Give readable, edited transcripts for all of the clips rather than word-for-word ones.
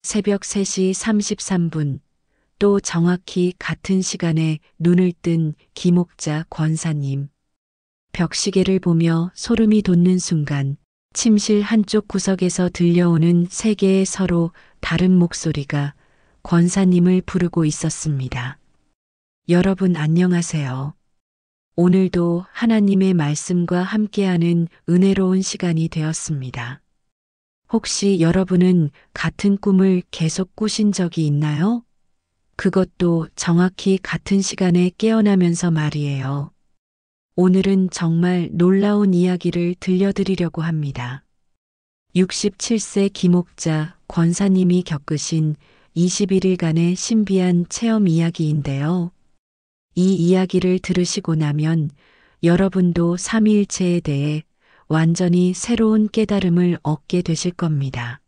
새벽 3시 33분, 또 정확히 같은 시간에 눈을 뜬 김옥자 권사님. 벽시계를 보며 소름이 돋는 순간 침실 한쪽 구석에서 들려오는 세 개의 서로 다른 목소리가 권사님을 부르고 있었습니다. 여러분 안녕하세요. 오늘도 하나님의 말씀과 함께하는 은혜로운 시간이 되었습니다. 혹시 여러분은 같은 꿈을 계속 꾸신 적이 있나요? 그것도 정확히 같은 시간에 깨어나면서 말이에요. 오늘은 정말 놀라운 이야기를 들려드리려고 합니다. 67세 김옥자 권사님이 겪으신 21일간의 신비한 체험 이야기인데요. 이 이야기를 들으시고 나면 여러분도 삼위일체에 대해 완전히 새로운 깨달음을 얻게 되실 겁니다.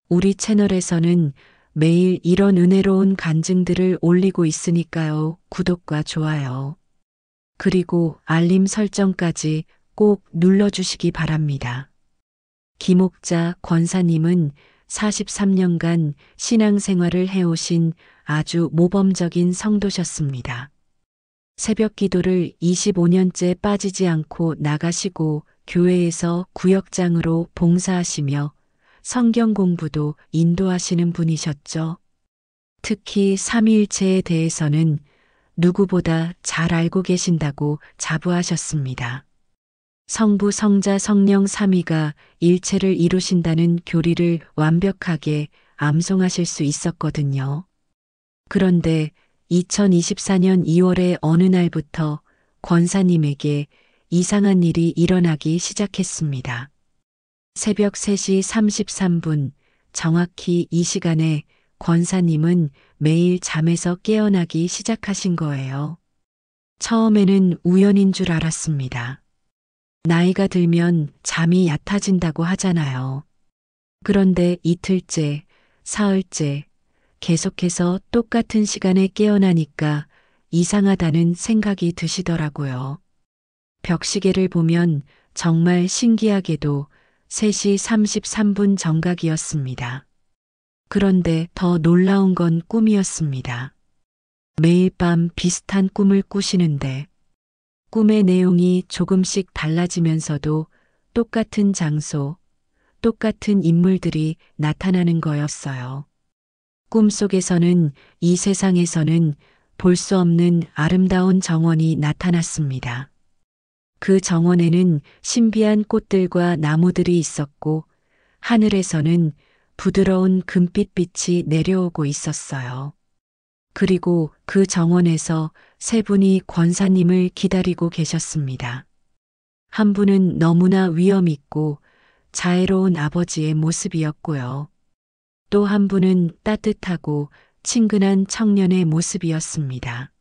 우리 채널에서는 매일 이런 은혜로운 간증들을 올리고 있으니까요. 구독과 좋아요. 그리고 알림 설정까지 꼭 눌러주시기 바랍니다. 김옥자 권사님은 43년간 신앙생활을 해오신 아주 모범적인 성도셨습니다. 새벽 기도를 25년째 빠지지 않고 나가시고 교회에서 구역장으로 봉사하시며 성경 공부도 인도하시는 분이셨죠. 특히 삼위일체에 대해서는 누구보다 잘 알고 계신다고 자부하셨습니다. 성부, 성자, 성령 삼위가 일체를 이루신다는 교리를 완벽하게 암송하실 수 있었거든요. 그런데 2024년 2월의 어느 날부터 권사님에게 이상한 일이 일어나기 시작했습니다. 새벽 3시 33분, 정확히 이 시간에 권사님은 매일 잠에서 깨어나기 시작하신 거예요. 처음에는 우연인 줄 알았습니다. 나이가 들면 잠이 얕아진다고 하잖아요. 그런데 이틀째, 사흘째, 계속해서 똑같은 시간에 깨어나니까 이상하다는 생각이 드시더라고요. 벽시계를 보면 정말 신기하게도 3시 33분 정각이었습니다. 그런데 더 놀라운 건 꿈이었습니다. 매일 밤 비슷한 꿈을 꾸시는데 꿈의 내용이 조금씩 달라지면서도 똑같은 장소, 똑같은 인물들이 나타나는 거였어요. 꿈속에서는 이 세상에서는 볼 수 없는 아름다운 정원이 나타났습니다. 그 정원에는 신비한 꽃들과 나무들이 있었고 하늘에서는 부드러운 금빛빛이 내려오고 있었어요. 그리고 그 정원에서 세 분이 권사님을 기다리고 계셨습니다. 한 분은 너무나 위엄 있고 자애로운 아버지의 모습이었고요. 또 한 분은 따뜻하고 친근한 청년의 모습이었습니다.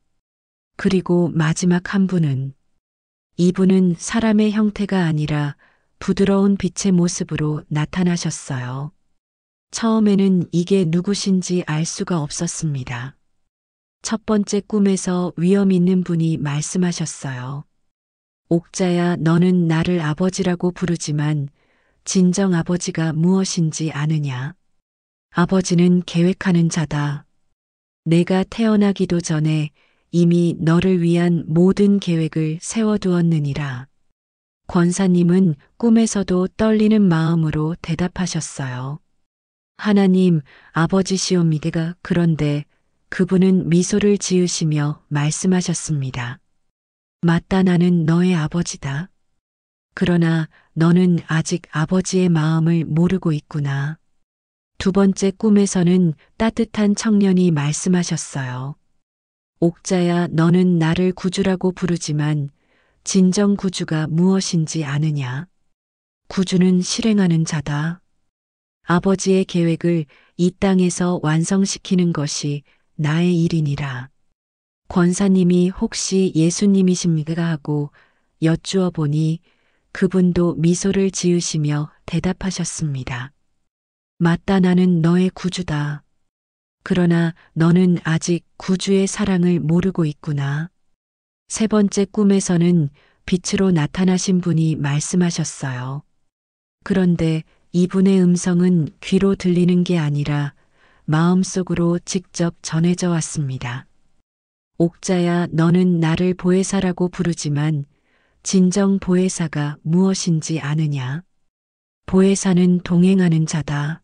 그리고 마지막 한 분은 이분은 사람의 형태가 아니라 부드러운 빛의 모습으로 나타나셨어요. 처음에는 이게 누구신지 알 수가 없었습니다. 첫 번째 꿈에서 위엄 있는 분이 말씀하셨어요. 옥자야, 너는 나를 아버지라고 부르지만 진정 아버지가 무엇인지 아느냐? 아버지는 계획하는 자다. 내가 태어나기도 전에 이미 너를 위한 모든 계획을 세워두었느니라. 권사님은 꿈에서도 떨리는 마음으로 대답하셨어요. 하나님, 아버지시옵니까? 그런데 그분은 미소를 지으시며 말씀하셨습니다. 맞다, 나는 너의 아버지다. 그러나 너는 아직 아버지의 마음을 모르고 있구나. 두 번째 꿈에서는 따뜻한 청년이 말씀하셨어요. 옥자야, 너는 나를 구주라고 부르지만 진정 구주가 무엇인지 아느냐? 구주는 실행하는 자다. 아버지의 계획을 이 땅에서 완성시키는 것이 나의 일이니라. 권사님이 혹시 예수님이십니까? 하고 여쭈어 보니 그분도 미소를 지으시며 대답하셨습니다. 맞다, 나는 너의 구주다. 그러나 너는 아직 구주의 사랑을 모르고 있구나. 세 번째 꿈에서는 빛으로 나타나신 분이 말씀하셨어요. 그런데 이분의 음성은 귀로 들리는 게 아니라 마음속으로 직접 전해져 왔습니다. 옥자야, 너는 나를 보혜사라고 부르지만 진정 보혜사가 무엇인지 아느냐? 보혜사는 동행하는 자다.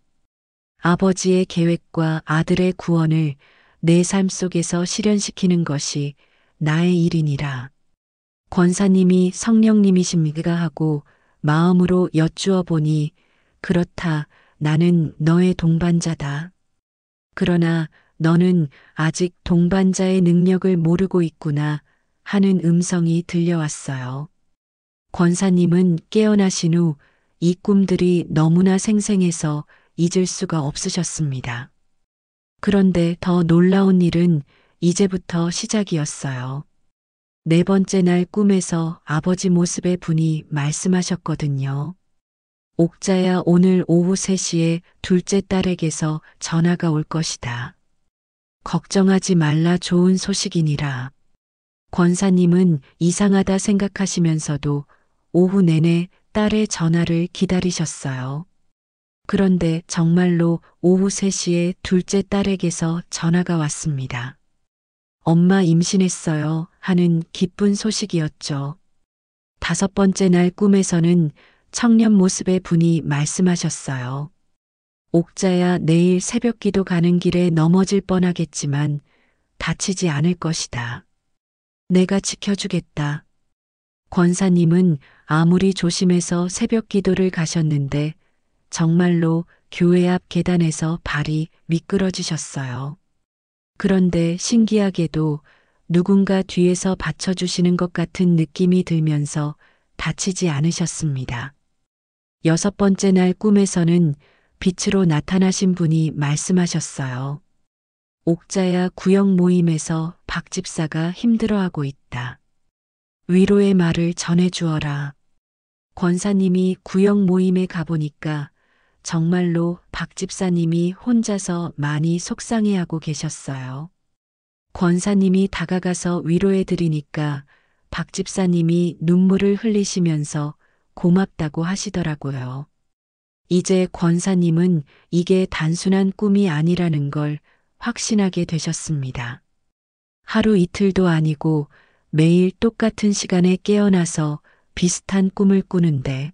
아버지의 계획과 아들의 구원을 내 삶 속에서 실현시키는 것이 나의 일이니라. 권사님이 성령님이십니까 하고 마음으로 여쭈어 보니 그렇다. 나는 너의 동반자다. 그러나 너는 아직 동반자의 능력을 모르고 있구나 하는 음성이 들려왔어요. 권사님은 깨어나신 후 이 꿈들이 너무나 생생해서 잊을 수가 없으셨습니다. 그런데 더 놀라운 일은 이제부터 시작이었어요. 네 번째 날 꿈에서 아버지 모습의 분이 말씀하셨거든요. 옥자야, 오늘 오후 3시에 둘째 딸에게서 전화가 올 것이다. 걱정하지 말라, 좋은 소식이니라. 권사님은 이상하다 생각하시면서도 오후 내내 딸의 전화를 기다리셨어요. 그런데 정말로 오후 3시에 둘째 딸에게서 전화가 왔습니다. 엄마 임신했어요 하는 기쁜 소식이었죠. 다섯 번째 날 꿈에서는 청년 모습의 분이 말씀하셨어요. 옥자야, 내일 새벽 기도 가는 길에 넘어질 뻔하겠지만 다치지 않을 것이다. 내가 지켜주겠다. 권사님은 아무리 조심해서 새벽 기도를 가셨는데 정말로 교회 앞 계단에서 발이 미끄러지셨어요. 그런데 신기하게도 누군가 뒤에서 받쳐주시는 것 같은 느낌이 들면서 다치지 않으셨습니다. 여섯 번째 날 꿈에서는 빛으로 나타나신 분이 말씀하셨어요. 옥자야, 구역 모임에서 박 집사가 힘들어하고 있다. 위로의 말을 전해주어라. 권사님이 구역 모임에 가보니까 정말로 박 집사님이 혼자서 많이 속상해하고 계셨어요. 권사님이 다가가서 위로해드리니까 박 집사님이 눈물을 흘리시면서 고맙다고 하시더라고요. 이제 권사님은 이게 단순한 꿈이 아니라는 걸 확신하게 되셨습니다. 하루 이틀도 아니고 매일 똑같은 시간에 깨어나서 비슷한 꿈을 꾸는데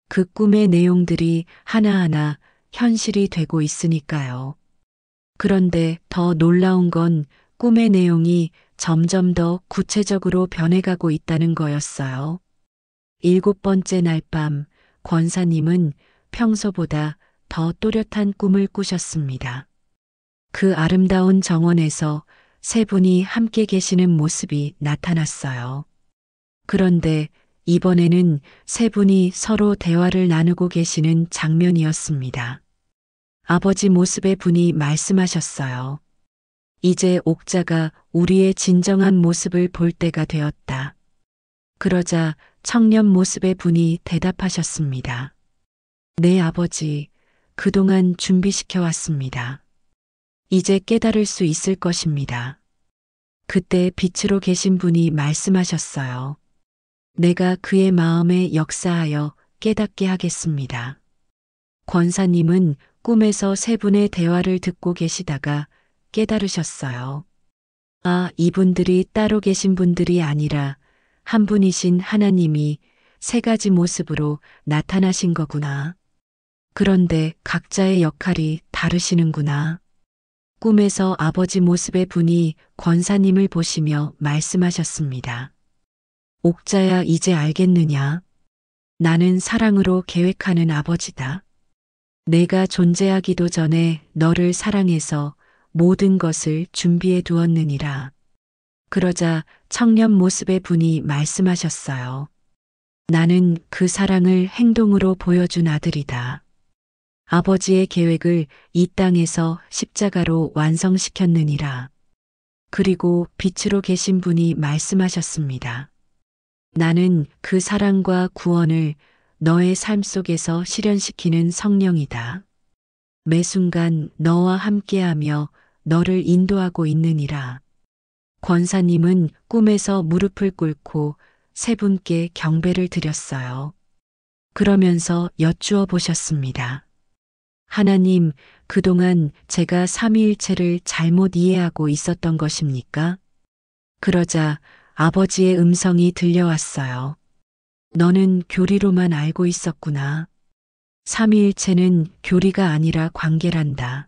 그 꿈의 내용들이 하나하나 현실이 되고 있으니까요. 그런데 더 놀라운 건 꿈의 내용이 점점 더 구체적으로 변해가고 있다는 거였어요. 일곱 번째 날 밤, 권사님은 평소보다 더 또렷한 꿈을 꾸셨습니다. 그 아름다운 정원에서 세 분이 함께 계시는 모습이 나타났어요. 그런데 이번에는 세 분이 서로 대화를 나누고 계시는 장면이었습니다. 아버지 모습의 분이 말씀하셨어요. 이제 옥자가 우리의 진정한 모습을 볼 때가 되었다. 그러자 청년 모습의 분이 대답하셨습니다. 네, 아버지, 그동안 준비시켜 왔습니다. 이제 깨달을 수 있을 것입니다. 그때 빛으로 계신 분이 말씀하셨어요. 내가 그의 마음에 역사하여 깨닫게 하겠습니다. 권사님은 꿈에서 세 분의 대화를 듣고 계시다가 깨달으셨어요. 아, 이분들이 따로 계신 분들이 아니라 한 분이신 하나님이 세 가지 모습으로 나타나신 거구나. 그런데 각자의 역할이 다르시는구나. 꿈에서 아버지 모습의 분이 권사님을 보시며 말씀하셨습니다. 옥자야, 이제 알겠느냐? 나는 사랑으로 계획하는 아버지다. 내가 존재하기도 전에 너를 사랑해서 모든 것을 준비해 두었느니라. 그러자 청년 모습의 분이 말씀하셨어요. 나는 그 사랑을 행동으로 보여준 아들이다. 아버지의 계획을 이 땅에서 십자가로 완성시켰느니라. 그리고 빛으로 계신 분이 말씀하셨습니다. 나는 그 사랑과 구원을 너의 삶 속에서 실현시키는 성령이다. 매 순간 너와 함께하며 너를 인도하고 있느니라. 권사님은 꿈에서 무릎을 꿇고 세 분께 경배를 드렸어요. 그러면서 여쭈어 보셨습니다. 하나님, 그동안 제가 삼위일체를 잘못 이해하고 있었던 것입니까? 그러자 아버지의 음성이 들려왔어요. 너는 교리로만 알고 있었구나. 삼위일체는 교리가 아니라 관계란다.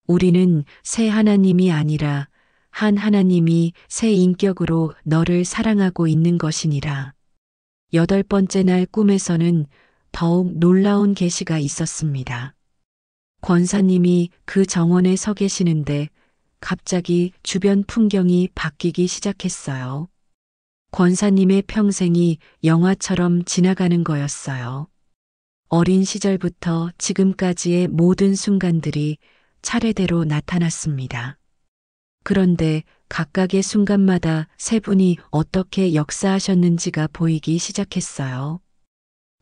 우리는 새 하나님이 아니라 한 하나님이 새 인격으로 너를 사랑하고 있는 것이니라. 8번째 날 꿈에서는 더욱 놀라운 계시가 있었습니다. 권사님이 그 정원에 서 계시는데 갑자기 주변 풍경이 바뀌기 시작했어요. 권사님의 평생이 영화처럼 지나가는 거였어요. 어린 시절부터 지금까지의 모든 순간들이 차례대로 나타났습니다. 그런데 각각의 순간마다 세 분이 어떻게 역사하셨는지가 보이기 시작했어요.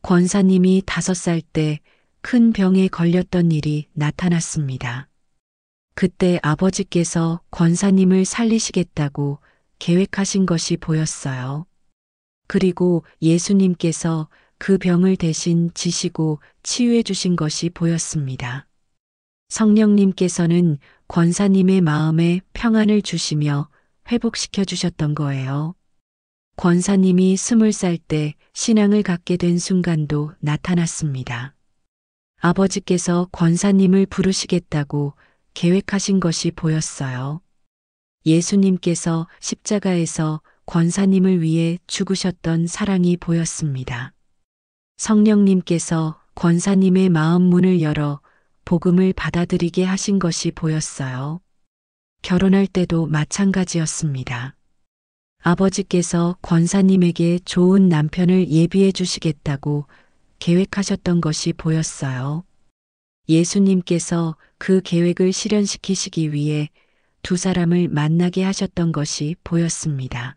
권사님이 5살 때 큰 병에 걸렸던 일이 나타났습니다. 그때 아버지께서 권사님을 살리시겠다고 계획하신 것이 보였어요. 그리고 예수님께서 그 병을 대신 지시고 치유해 주신 것이 보였습니다. 성령님께서는 권사님의 마음에 평안을 주시며 회복시켜 주셨던 거예요. 권사님이 20살 때 신앙을 갖게 된 순간도 나타났습니다. 아버지께서 권사님을 부르시겠다고 계획하신 것이 보였어요. 예수님께서 십자가에서 권사님을 위해 죽으셨던 사랑이 보였습니다. 성령님께서 권사님의 마음 문을 열어 복음을 받아들이게 하신 것이 보였어요. 결혼할 때도 마찬가지였습니다. 아버지께서 권사님에게 좋은 남편을 예비해 주시겠다고 계획하셨던 것이 보였어요. 예수님께서 그 계획을 실현시키시기 위해 2사람을 만나게 하셨던 것이 보였습니다.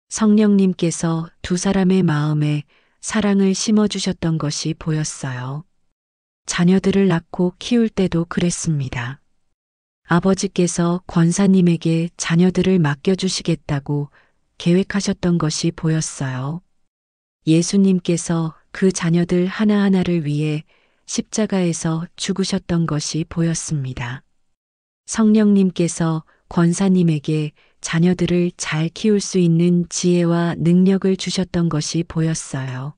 성령님께서 2사람의 마음에 사랑을 심어주셨던 것이 보였어요. 자녀들을 낳고 키울 때도 그랬습니다. 아버지께서 권사님에게 자녀들을 맡겨주시겠다고 계획하셨던 것이 보였어요. 예수님께서 그 자녀들 하나하나를 위해 십자가에서 죽으셨던 것이 보였습니다. 성령님께서 권사님에게 자녀들을 잘 키울 수 있는 지혜와 능력을 주셨던 것이 보였어요.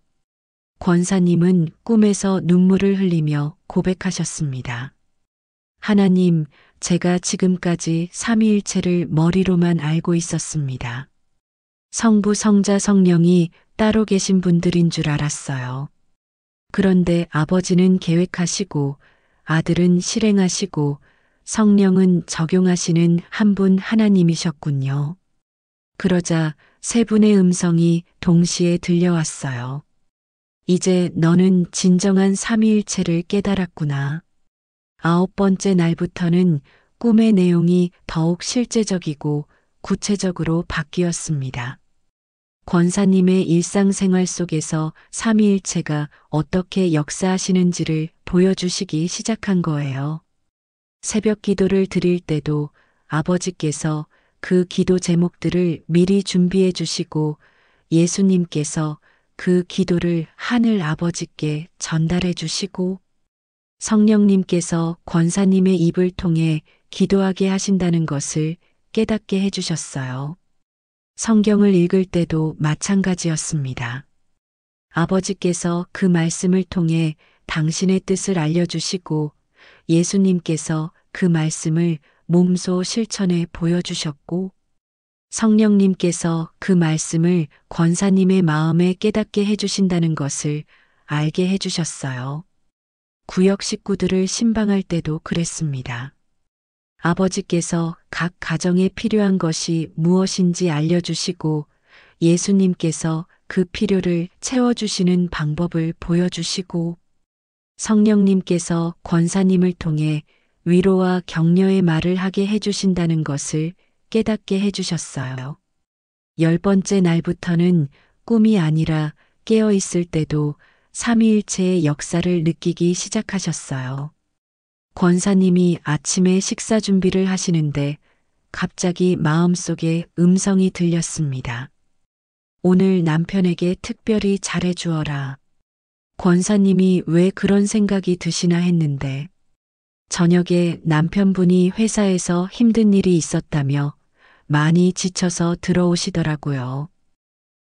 권사님은 꿈에서 눈물을 흘리며 고백하셨습니다. 하나님, 제가 지금까지 삼위일체를 머리로만 알고 있었습니다. 성부, 성자, 성령이 따로 계신 분들인 줄 알았어요. 그런데 아버지는 계획하시고 아들은 실행하시고 성령은 적용하시는 한 분 하나님이셨군요. 그러자 3분의 음성이 동시에 들려왔어요. 이제 너는 진정한 삼위일체를 깨달았구나. 9번째 날부터는 꿈의 내용이 더욱 실제적이고 구체적으로 바뀌었습니다. 권사님의 일상생활 속에서 삼위일체가 어떻게 역사하시는지를 보여주시기 시작한 거예요. 새벽 기도를 드릴 때도 아버지께서 그 기도 제목들을 미리 준비해 주시고 예수님께서 그 기도를 하늘 아버지께 전달해 주시고 성령님께서 권사님의 입을 통해 기도하게 하신다는 것을 깨닫게 해 주셨어요. 성경을 읽을 때도 마찬가지였습니다. 아버지께서 그 말씀을 통해 당신의 뜻을 알려주시고 예수님께서 그 말씀을 몸소 실천해 보여주셨고 성령님께서 그 말씀을 권사님의 마음에 깨닫게 해주신다는 것을 알게 해주셨어요. 구역 식구들을 신방할 때도 그랬습니다. 아버지께서 각 가정에 필요한 것이 무엇인지 알려주시고 예수님께서 그 필요를 채워주시는 방법을 보여주시고 성령님께서 권사님을 통해 위로와 격려의 말을 하게 해주신다는 것을 깨닫게 해주셨어요. 10번째 날부터는 꿈이 아니라 깨어있을 때도 삼위일체의 역사를 느끼기 시작하셨어요. 권사님이 아침에 식사 준비를 하시는데 갑자기 마음속에 음성이 들렸습니다. 오늘 남편에게 특별히 잘해주어라. 권사님이 왜 그런 생각이 드시나 했는데 저녁에 남편분이 회사에서 힘든 일이 있었다며 많이 지쳐서 들어오시더라고요.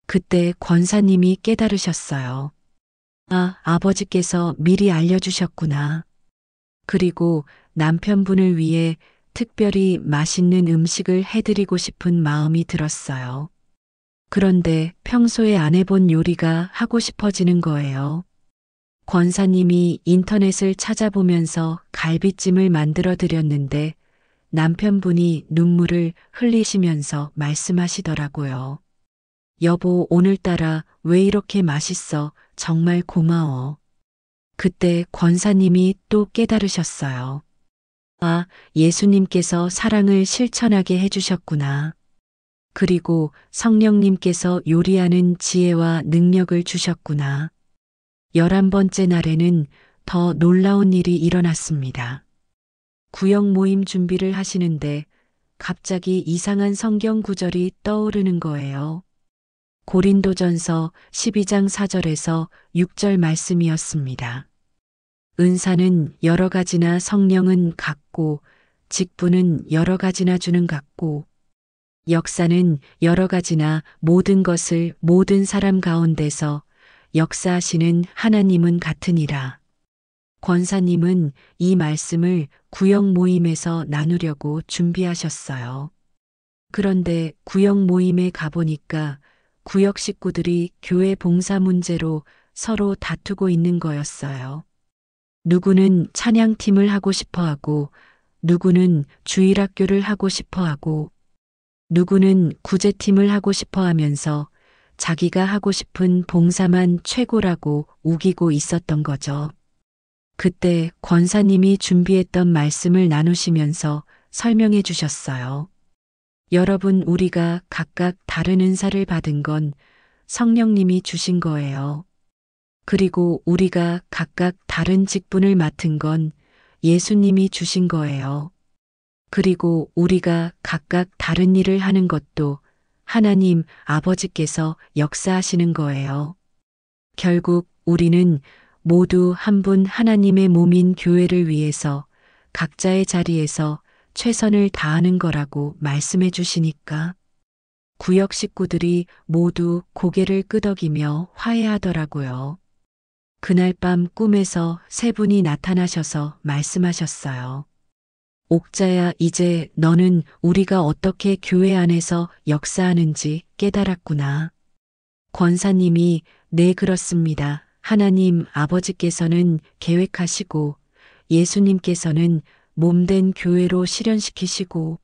그때 권사님이 깨달으셨어요. 아, 아버지께서 미리 알려주셨구나. 그리고 남편분을 위해 특별히 맛있는 음식을 해드리고 싶은 마음이 들었어요. 그런데 평소에 안 해본 요리가 하고 싶어지는 거예요. 권사님이 인터넷을 찾아보면서 갈비찜을 만들어 드렸는데 남편분이 눈물을 흘리시면서 말씀하시더라고요. 여보, 오늘따라 왜 이렇게 맛있어? 정말 고마워. 그때 권사님이 또 깨달으셨어요. 아, 예수님께서 사랑을 실천하게 해주셨구나. 그리고 성령님께서 요리하는 지혜와 능력을 주셨구나. 11번째 날에는 더 놀라운 일이 일어났습니다. 구역 모임 준비를 하시는데 갑자기 이상한 성경 구절이 떠오르는 거예요. 고린도전서 12장 4절에서 6절 말씀이었습니다. 은사는 여러 가지나 성령은 같고, 직분은 여러 가지나 주는 같고, 역사는 여러 가지나 모든 것을 모든 사람 가운데서 역사하시는 하나님은 같으니라. 권사님은 이 말씀을 구역 모임에서 나누려고 준비하셨어요. 그런데 구역 모임에 가보니까 구역 식구들이 교회 봉사 문제로 서로 다투고 있는 거였어요. 누구는 찬양팀을 하고 싶어 하고, 누구는 주일학교를 하고 싶어 하고, 누구는 구제팀을 하고 싶어 하면서 자기가 하고 싶은 봉사만 최고라고 우기고 있었던 거죠. 그때 권사님이 준비했던 말씀을 나누시면서 설명해 주셨어요. 여러분, 우리가 각각 다른 은사를 받은 건 성령님이 주신 거예요. 그리고 우리가 각각 다른 직분을 맡은 건 예수님이 주신 거예요. 그리고 우리가 각각 다른 일을 하는 것도 하나님 아버지께서 역사하시는 거예요. 결국 우리는 모두 한 분 하나님의 몸인 교회를 위해서 각자의 자리에서 최선을 다하는 거라고 말씀해 주시니까 구역 식구들이 모두 고개를 끄덕이며 화해하더라고요. 그날 밤 꿈에서 세 분이 나타나셔서 말씀하셨어요. 옥자야, 이제 너는 우리가 어떻게 교회 안에서 역사하는지 깨달았구나. 권사님이 네, 그렇습니다. 하나님 아버지께서는 계획하시고 예수님께서는 몸된 교회로 실현시키시고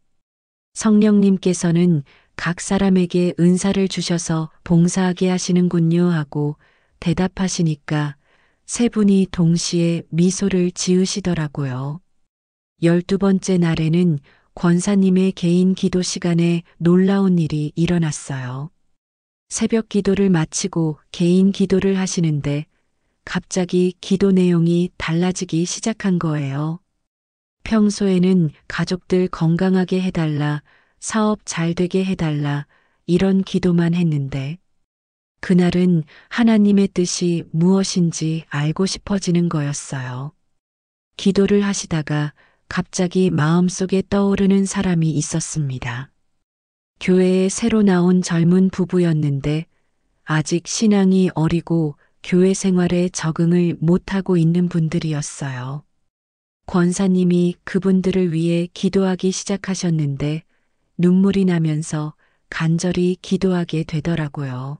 성령님께서는 각 사람에게 은사를 주셔서 봉사하게 하시는군요 하고 대답하시니까 세 분이 동시에 미소를 지으시더라고요. 12번째 날에는 권사님의 개인 기도 시간에 놀라운 일이 일어났어요. 새벽 기도를 마치고 개인 기도를 하시는데 갑자기 기도 내용이 달라지기 시작한 거예요. 평소에는 가족들 건강하게 해달라, 사업 잘 되게 해달라, 이런 기도만 했는데 그날은 하나님의 뜻이 무엇인지 알고 싶어지는 거였어요. 기도를 하시다가 갑자기 마음속에 떠오르는 사람이 있었습니다. 교회에 새로 나온 젊은 부부였는데 아직 신앙이 어리고 교회 생활에 적응을 못하고 있는 분들이었어요. 권사님이 그분들을 위해 기도하기 시작하셨는데 눈물이 나면서 간절히 기도하게 되더라고요.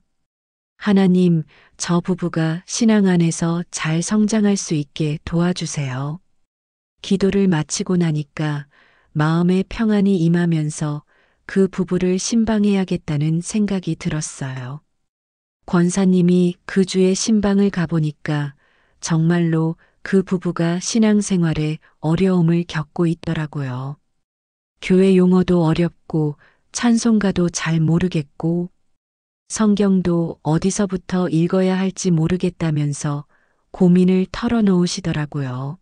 하나님, 저 부부가 신앙 안에서 잘 성장할 수 있게 도와주세요. 기도를 마치고 나니까 마음에 평안이 임하면서 그 부부를 신방해야겠다는 생각이 들었어요. 권사님이 그 주에 신방을 가보니까 정말로 그 부부가 신앙생활에 어려움을 겪고 있더라고요. 교회 용어도 어렵고 찬송가도 잘 모르겠고 성경도 어디서부터 읽어야 할지 모르겠다면서 고민을 털어놓으시더라고요.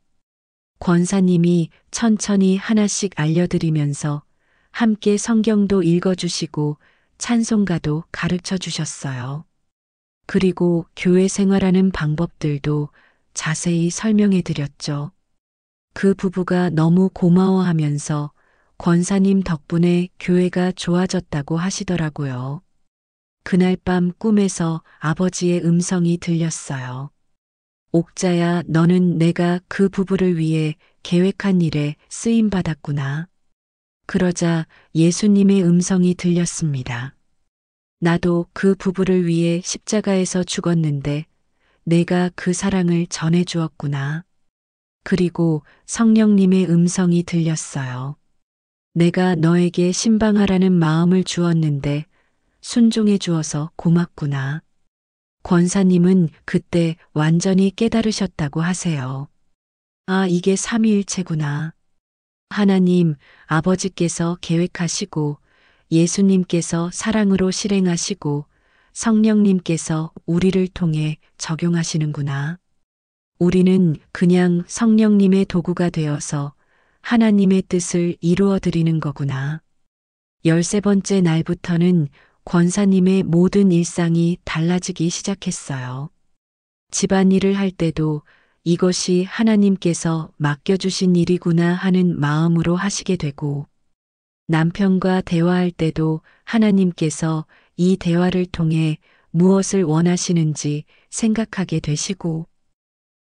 권사님이 천천히 하나씩 알려드리면서 함께 성경도 읽어주시고 찬송가도 가르쳐 주셨어요. 그리고 교회 생활하는 방법들도 자세히 설명해 드렸죠. 그 부부가 너무 고마워하면서 권사님 덕분에 교회가 좋아졌다고 하시더라고요. 그날 밤 꿈에서 아버지의 음성이 들렸어요. 옥자야, 너는 내가 그 부부를 위해 계획한 일에 쓰임 받았구나. 그러자 예수님의 음성이 들렸습니다. 나도 그 부부를 위해 십자가에서 죽었는데 내가 그 사랑을 전해 주었구나. 그리고 성령님의 음성이 들렸어요. 내가 너에게 신방하라는 마음을 주었는데 순종해 주어서 고맙구나. 권사님은 그때 완전히 깨달으셨다고 하세요. 아, 이게 삼위일체구나. 하나님, 아버지께서 계획하시고 예수님께서 사랑으로 실행하시고 성령님께서 우리를 통해 적용하시는구나. 우리는 그냥 성령님의 도구가 되어서 하나님의 뜻을 이루어 드리는 거구나. 13번째 날부터는 권사님의 모든 일상이 달라지기 시작했어요. 집안일을 할 때도 이것이 하나님께서 맡겨주신 일이구나 하는 마음으로 하시게 되고, 남편과 대화할 때도 하나님께서 이 대화를 통해 무엇을 원하시는지 생각하게 되시고,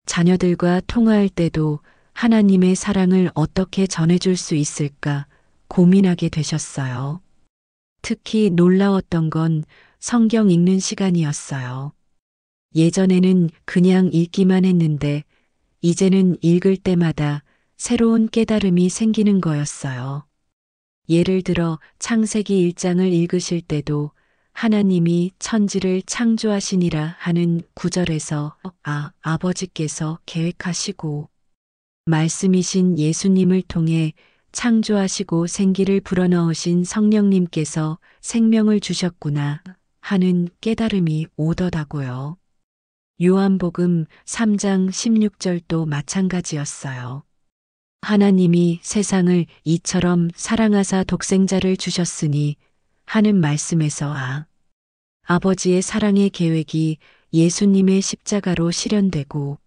자녀들과 통화할 때도 하나님의 사랑을 어떻게 전해줄 수 있을까 고민하게 되셨어요. 특히 놀라웠던 건 성경 읽는 시간이었어요. 예전에는 그냥 읽기만 했는데 이제는 읽을 때마다 새로운 깨달음이 생기는 거였어요. 예를 들어 창세기 1장을 읽으실 때도 하나님이 천지를 창조하시니라 하는 구절에서 아버지께서 계획하시고 말씀이신 예수님을 통해 창조하시고 생기를 불어넣으신 성령님께서 생명을 주셨구나 하는 깨달음이 오더라고요. 요한복음 3장 16절도 마찬가지였어요. 하나님이 세상을 이처럼 사랑하사 독생자를 주셨으니 하는 말씀에서 아버지의 사랑의 계획이 예수님의 십자가로 실현되고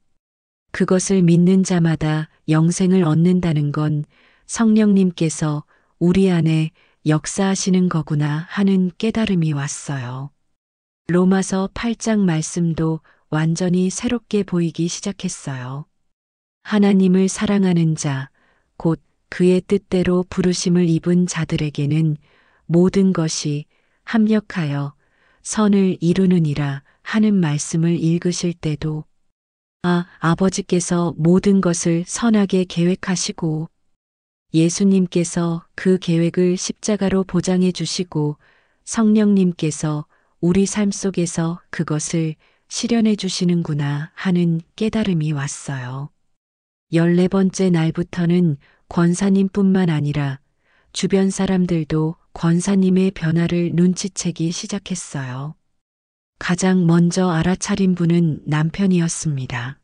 그것을 믿는 자마다 영생을 얻는다는 건 성령님께서 우리 안에 역사하시는 거구나 하는 깨달음이 왔어요. 로마서 8장 말씀도 완전히 새롭게 보이기 시작했어요. 하나님을 사랑하는 자, 곧 그의 뜻대로 부르심을 입은 자들에게는 모든 것이 합력하여 선을 이루느니라 하는 말씀을 읽으실 때도 아버지께서 모든 것을 선하게 계획하시고 예수님께서 그 계획을 십자가로 보장해 주시고 성령님께서 우리 삶 속에서 그것을 실현해 주시는구나 하는 깨달음이 왔어요. 14번째 날부터는 권사님뿐만 아니라 주변 사람들도 권사님의 변화를 눈치채기 시작했어요. 가장 먼저 알아차린 분은 남편이었습니다.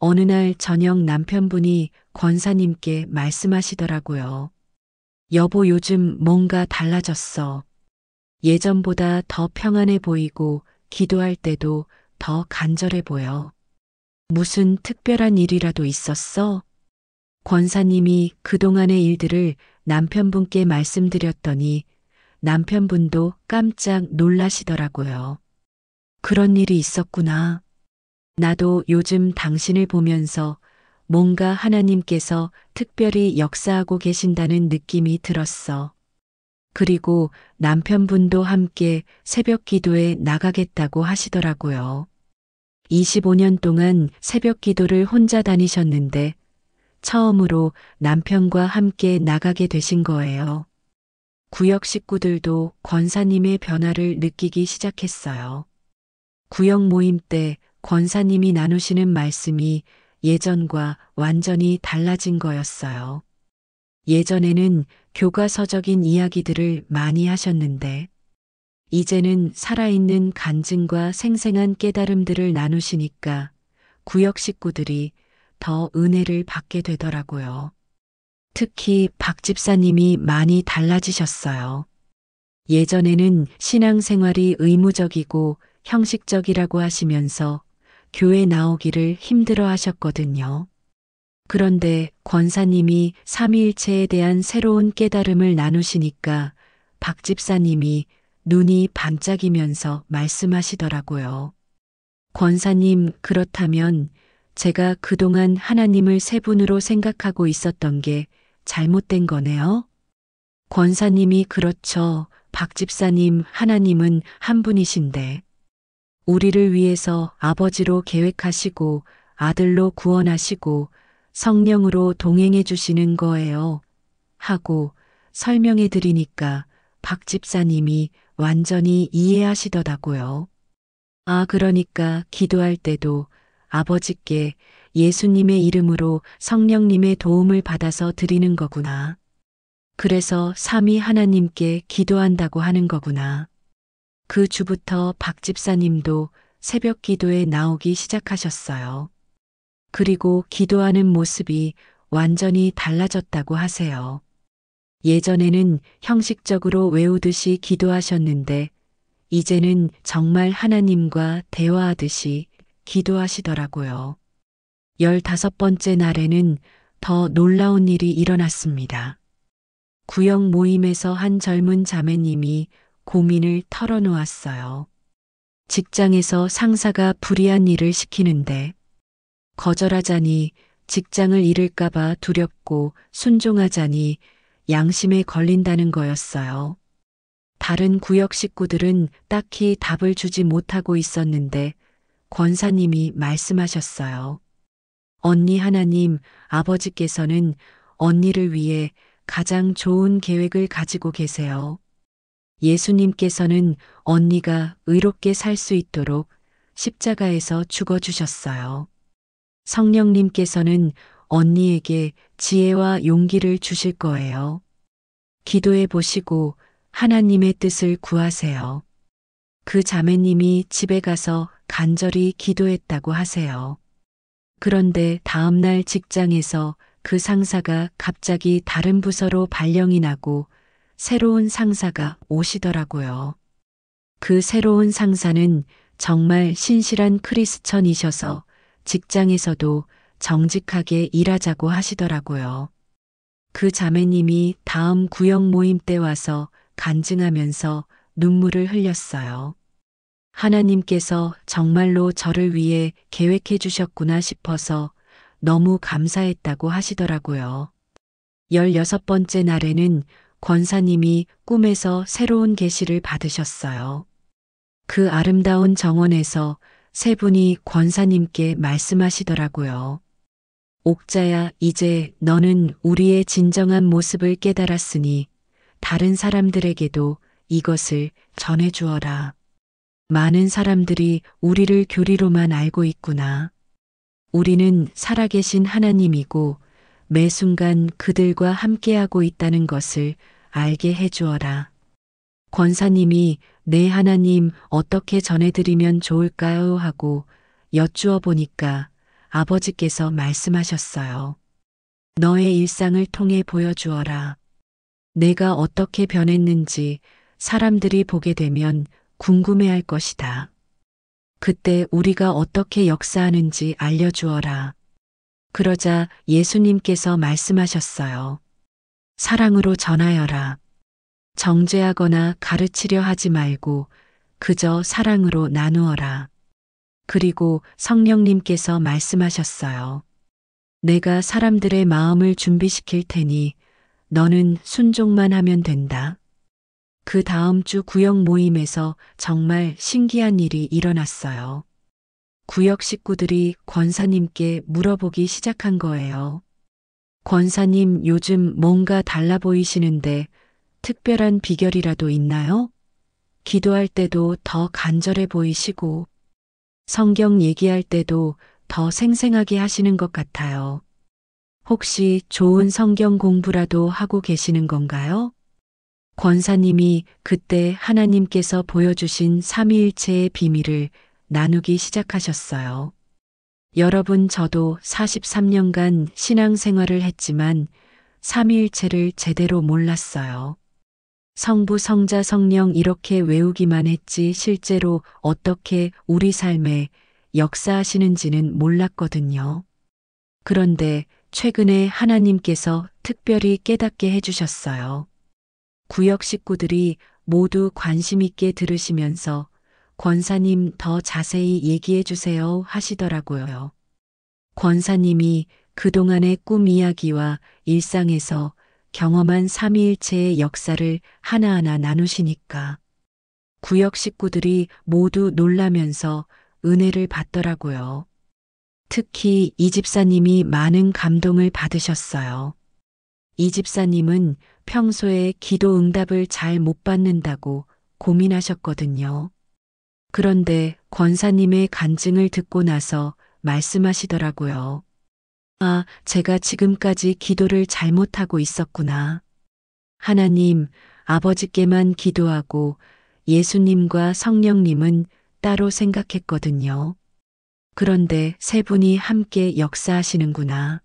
어느 날 저녁 남편분이 권사님께 말씀하시더라고요. 여보, 요즘 뭔가 달라졌어. 예전보다 더 평안해 보이고 기도할 때도 더 간절해 보여. 무슨 특별한 일이라도 있었어? 권사님이 그동안의 일들을 남편분께 말씀드렸더니 남편분도 깜짝 놀라시더라고요. 그런 일이 있었구나. 나도 요즘 당신을 보면서 뭔가 하나님께서 특별히 역사하고 계신다는 느낌이 들었어. 그리고 남편분도 함께 새벽 기도에 나가겠다고 하시더라고요. 25년 동안 새벽 기도를 혼자 다니셨는데 처음으로 남편과 함께 나가게 되신 거예요. 구역 식구들도 권사님의 변화를 느끼기 시작했어요. 구역 모임 때 권사님이 나누시는 말씀이 예전과 완전히 달라진 거였어요. 예전에는 교과서적인 이야기들을 많이 하셨는데 이제는 살아있는 간증과 생생한 깨달음들을 나누시니까 구역 식구들이 더 은혜를 받게 되더라고요. 특히 박 집사님이 많이 달라지셨어요. 예전에는 신앙생활이 의무적이고 형식적이라고 하시면서 교회 나오기를 힘들어 하셨거든요. 그런데 권사님이 삼위일체에 대한 새로운 깨달음을 나누시니까 박 집사님이 눈이 반짝이면서 말씀하시더라고요. 권사님, 그렇다면 제가 그동안 하나님을 세 분으로 생각하고 있었던 게 잘못된 거네요? 권사님이 그렇죠. 박 집사님, 하나님은 한 분이신데 우리를 위해서 아버지로 계획하시고 아들로 구원하시고 성령으로 동행해 주시는 거예요. 하고 설명해 드리니까 박 집사님이 완전히 이해하시더라고요. 아, 그러니까 기도할 때도 아버지께 예수님의 이름으로 성령님의 도움을 받아서 드리는 거구나. 그래서 삼위 하나님께 기도한다고 하는 거구나. 그 주부터 박 집사님도 새벽 기도에 나오기 시작하셨어요. 그리고 기도하는 모습이 완전히 달라졌다고 하세요. 예전에는 형식적으로 외우듯이 기도하셨는데 이제는 정말 하나님과 대화하듯이 기도하시더라고요. 15번째 날에는 더 놀라운 일이 일어났습니다. 구역 모임에서 한 젊은 자매님이 고민을 털어놓았어요. 직장에서 상사가 불이한 일을 시키는데 거절하자니 직장을 잃을까봐 두렵고 순종하자니 양심에 걸린다는 거였어요. 다른 구역 식구들은 딱히 답을 주지 못하고 있었는데 권사님이 말씀하셨어요. 언니, 하나님, 아버지께서는 언니를 위해 가장 좋은 계획을 가지고 계세요. 예수님께서는 언니가 의롭게 살 수 있도록 십자가에서 죽어주셨어요. 성령님께서는 언니에게 지혜와 용기를 주실 거예요. 기도해 보시고 하나님의 뜻을 구하세요. 그 자매님이 집에 가서 간절히 기도했다고 하세요. 그런데 다음날 직장에서 그 상사가 갑자기 다른 부서로 발령이 나고 새로운 상사가 오시더라고요. 그 새로운 상사는 정말 신실한 크리스천이셔서 직장에서도 정직하게 일하자고 하시더라고요. 그 자매님이 다음 구역 모임 때 와서 간증하면서 눈물을 흘렸어요. 하나님께서 정말로 저를 위해 계획해 주셨구나 싶어서 너무 감사했다고 하시더라고요. 16번째 날에는 권사님이 꿈에서 새로운 계시를 받으셨어요. 그 아름다운 정원에서 세 분이 권사님께 말씀하시더라고요. 옥자야, 이제 너는 우리의 진정한 모습을 깨달았으니 다른 사람들에게도 이것을 전해주어라. 많은 사람들이 우리를 교리로만 알고 있구나. 우리는 살아계신 하나님이고 매 순간 그들과 함께하고 있다는 것을 알게 해주어라. 권사님이 네, 하나님, 어떻게 전해드리면 좋을까요? 하고 여쭈어 보니까 아버지께서 말씀하셨어요. 너의 일상을 통해 보여주어라. 내가 어떻게 변했는지 사람들이 보게 되면 궁금해할 것이다. 그때 우리가 어떻게 역사하는지 알려주어라. 그러자 예수님께서 말씀하셨어요. 사랑으로 전하여라. 정죄하거나 가르치려 하지 말고 그저 사랑으로 나누어라. 그리고 성령님께서 말씀하셨어요. 내가 사람들의 마음을 준비시킬 테니 너는 순종만 하면 된다. 그 다음 주 구역 모임에서 정말 신기한 일이 일어났어요. 구역 식구들이 권사님께 물어보기 시작한 거예요. 권사님, 요즘 뭔가 달라 보이시는데 특별한 비결이라도 있나요? 기도할 때도 더 간절해 보이시고 성경 얘기할 때도 더 생생하게 하시는 것 같아요. 혹시 좋은 성경 공부라도 하고 계시는 건가요? 권사님이 그때 하나님께서 보여주신 삼위일체의 비밀을 나누기 시작하셨어요. 여러분, 저도 43년간 신앙생활을 했지만 삼위일체를 제대로 몰랐어요. 성부, 성자, 성령 이렇게 외우기만 했지 실제로 어떻게 우리 삶에 역사하시는지는 몰랐거든요. 그런데 최근에 하나님께서 특별히 깨닫게 해주셨어요. 구역 식구들이 모두 관심 있게 들으시면서 권사님 더 자세히 얘기해 주세요 하시더라고요. 권사님이 그동안의 꿈 이야기와 일상에서 경험한 삼위일체의 역사를 하나하나 나누시니까 구역 식구들이 모두 놀라면서 은혜를 받더라고요. 특히 이 집사님이 많은 감동을 받으셨어요. 이 집사님은 평소에 기도 응답을 잘 못 받는다고 고민하셨거든요. 그런데 권사님의 간증을 듣고 나서 말씀하시더라고요. 아, 제가 지금까지 기도를 잘못하고 있었구나. 하나님, 아버지께만 기도하고 예수님과 성령님은 따로 생각했거든요. 그런데 세 분이 함께 역사하시는구나.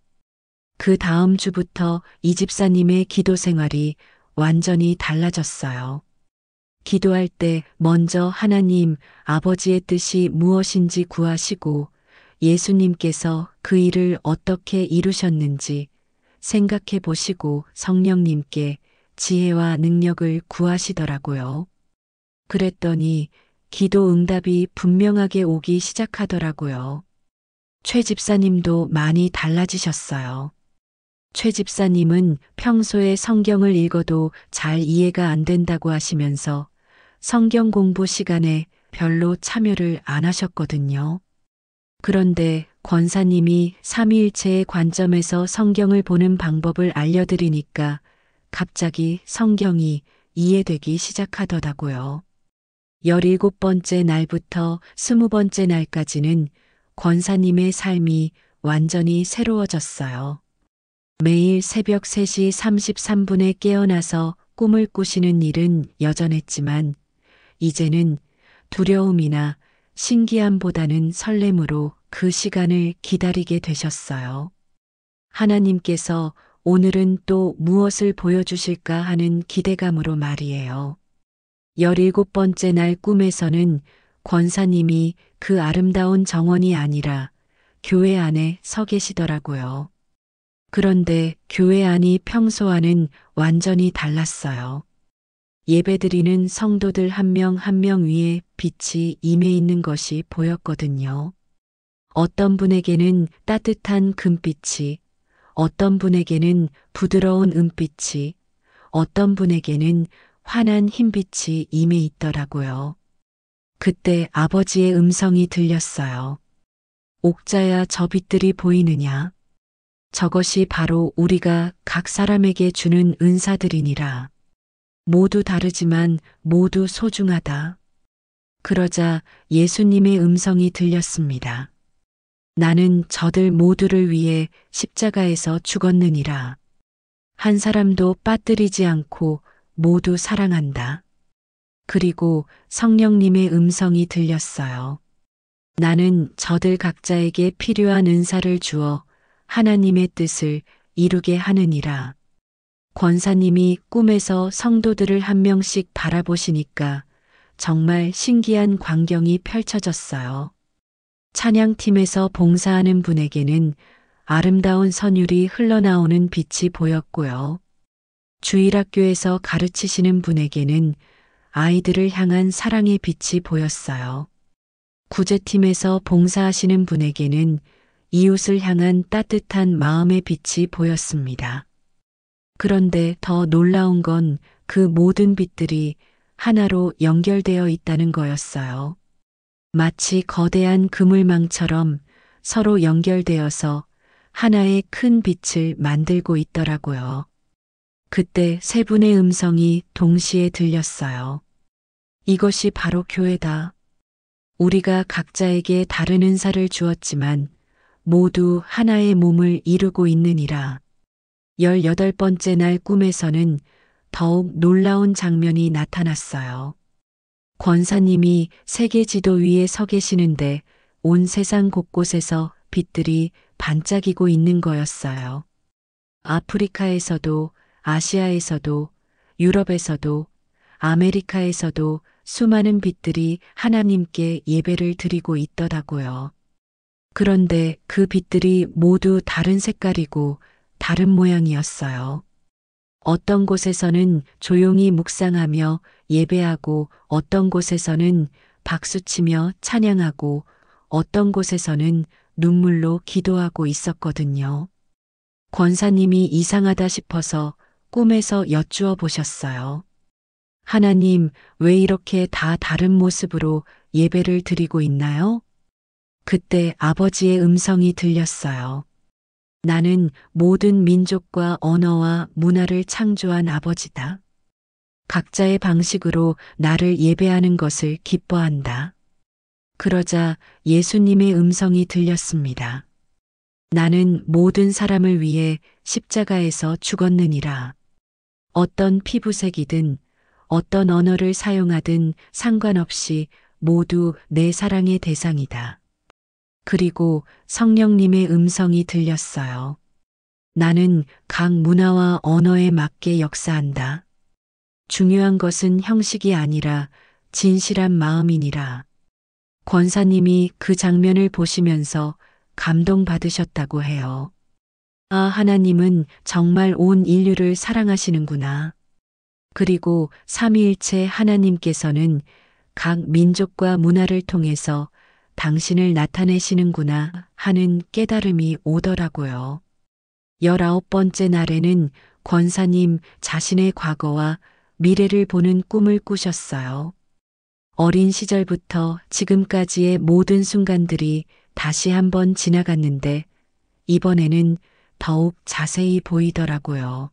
그 다음 주부터 이 집사님의 기도 생활이 완전히 달라졌어요. 기도할 때 먼저 하나님 아버지의 뜻이 무엇인지 구하시고 예수님께서 그 일을 어떻게 이루셨는지 생각해 보시고 성령님께 지혜와 능력을 구하시더라고요. 그랬더니 기도 응답이 분명하게 오기 시작하더라고요. 최 집사님도 많이 달라지셨어요. 최 집사님은 평소에 성경을 읽어도 잘 이해가 안 된다고 하시면서 성경 공부 시간에 별로 참여를 안 하셨거든요. 그런데 권사님이 삼위일체의 관점에서 성경을 보는 방법을 알려드리니까 갑자기 성경이 이해되기 시작하더라고요. 17번째 날부터 20번째 날까지는 권사님의 삶이 완전히 새로워졌어요. 매일 새벽 3시 33분에 깨어나서 꿈을 꾸시는 일은 여전했지만 이제는 두려움이나 신기함보다는 설렘으로 그 시간을 기다리게 되셨어요. 하나님께서 오늘은 또 무엇을 보여주실까 하는 기대감으로 말이에요. 17번째 날 꿈에서는 권사님이 그 아름다운 정원이 아니라 교회 안에 서 계시더라고요. 그런데 교회 안이 평소와는 완전히 달랐어요. 예배드리는 성도들 한 명 한 명 위에 빛이 임해 있는 것이 보였거든요. 어떤 분에게는 따뜻한 금빛이, 어떤 분에게는 부드러운 은빛이, 어떤 분에게는 환한 흰빛이 임해 있더라고요. 그때 아버지의 음성이 들렸어요. 옥자야, 저 빛들이 보이느냐? 저것이 바로 우리가 각 사람에게 주는 은사들이니라. 모두 다르지만 모두 소중하다. 그러자 예수님의 음성이 들렸습니다. 나는 저들 모두를 위해 십자가에서 죽었느니라. 한 사람도 빠뜨리지 않고 모두 사랑한다. 그리고 성령님의 음성이 들렸어요. 나는 저들 각자에게 필요한 은사를 주어 하나님의 뜻을 이루게 하느니라. 권사님이 꿈에서 성도들을 한 명씩 바라보시니까 정말 신기한 광경이 펼쳐졌어요. 찬양팀에서 봉사하는 분에게는 아름다운 선율이 흘러나오는 빛이 보였고요. 주일학교에서 가르치시는 분에게는 아이들을 향한 사랑의 빛이 보였어요. 구제팀에서 봉사하시는 분에게는 이웃을 향한 따뜻한 마음의 빛이 보였습니다. 그런데 더 놀라운 건 그 모든 빛들이 하나로 연결되어 있다는 거였어요. 마치 거대한 그물망처럼 서로 연결되어서 하나의 큰 빛을 만들고 있더라고요. 그때 세 분의 음성이 동시에 들렸어요. 이것이 바로 교회다. 우리가 각자에게 다른 은사를 주었지만 모두 하나의 몸을 이루고 있느니라. 18번째 날 꿈에서는 더욱 놀라운 장면이 나타났어요. 권사님이 세계 지도 위에 서 계시는데 온 세상 곳곳에서 빛들이 반짝이고 있는 거였어요. 아프리카에서도, 아시아에서도, 유럽에서도, 아메리카에서도 수많은 빛들이 하나님께 예배를 드리고 있더라고요. 그런데 그 빛들이 모두 다른 색깔이고 다른 모양이었어요. 어떤 곳에서는 조용히 묵상하며 예배하고 어떤 곳에서는 박수치며 찬양하고 어떤 곳에서는 눈물로 기도하고 있었거든요. 권사님이 이상하다 싶어서 꿈에서 여쭈어 보셨어요. 하나님, 왜 이렇게 다 다른 모습으로 예배를 드리고 있나요? 그때 아버지의 음성이 들렸어요. 나는 모든 민족과 언어와 문화를 창조한 아버지다. 각자의 방식으로 나를 예배하는 것을 기뻐한다. 그러자 예수님의 음성이 들렸습니다. 나는 모든 사람을 위해 십자가에서 죽었느니라. 어떤 피부색이든 어떤 언어를 사용하든 상관없이 모두 내 사랑의 대상이다. 그리고 성령님의 음성이 들렸어요. 나는 각 문화와 언어에 맞게 역사한다. 중요한 것은 형식이 아니라 진실한 마음이니라. 권사님이 그 장면을 보시면서 감동받으셨다고 해요. 아, 하나님은 정말 온 인류를 사랑하시는구나. 그리고 삼위일체 하나님께서는 각 민족과 문화를 통해서 당신을 나타내시는구나 하는 깨달음이 오더라고요. 19번째 날에는 권사님 자신의 과거와 미래를 보는 꿈을 꾸셨어요. 어린 시절부터 지금까지의 모든 순간들이 다시 한번 지나갔는데 이번에는 더욱 자세히 보이더라고요.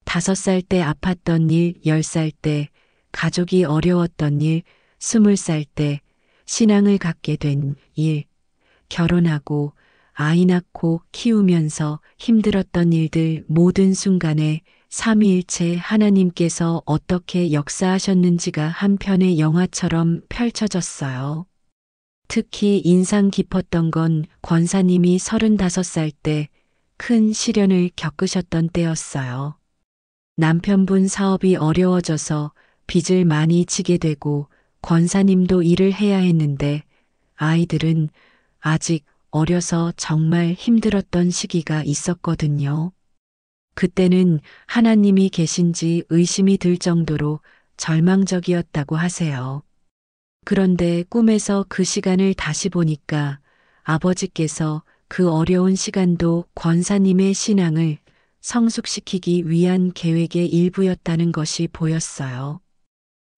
5살 때 아팠던 일, 10살 때 가족이 어려웠던 일, 20살 때 신앙을 갖게 된 일, 결혼하고 아이 낳고 키우면서 힘들었던 일들 모든 순간에 삼위일체 하나님께서 어떻게 역사하셨는지가 한 편의 영화처럼 펼쳐졌어요. 특히 인상 깊었던 건 권사님이 35살 때 큰 시련을 겪으셨던 때였어요. 남편분 사업이 어려워져서 빚을 많이 지게 되고 권사님도 일을 해야 했는데 아이들은 아직 어려서 정말 힘들었던 시기가 있었거든요. 그때는 하나님이 계신지 의심이 들 정도로 절망적이었다고 하세요. 그런데 꿈에서 그 시간을 다시 보니까 아버지께서 그 어려운 시간도 권사님의 신앙을 성숙시키기 위한 계획의 일부였다는 것이 보였어요.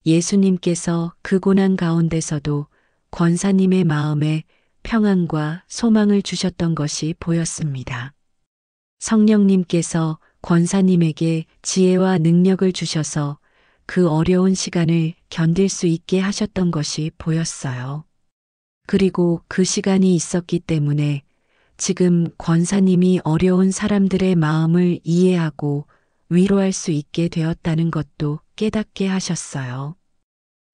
예수님께서 그 고난 가운데서도 권사님의 마음에 평안과 소망을 주셨던 것이 보였습니다. 성령님께서 권사님에게 지혜와 능력을 주셔서 그 어려운 시간을 견딜 수 있게 하셨던 것이 보였어요. 그리고 그 시간이 있었기 때문에 지금 권사님이 어려운 사람들의 마음을 이해하고 위로할 수 있게 되었다는 것도 깨닫게 하셨어요.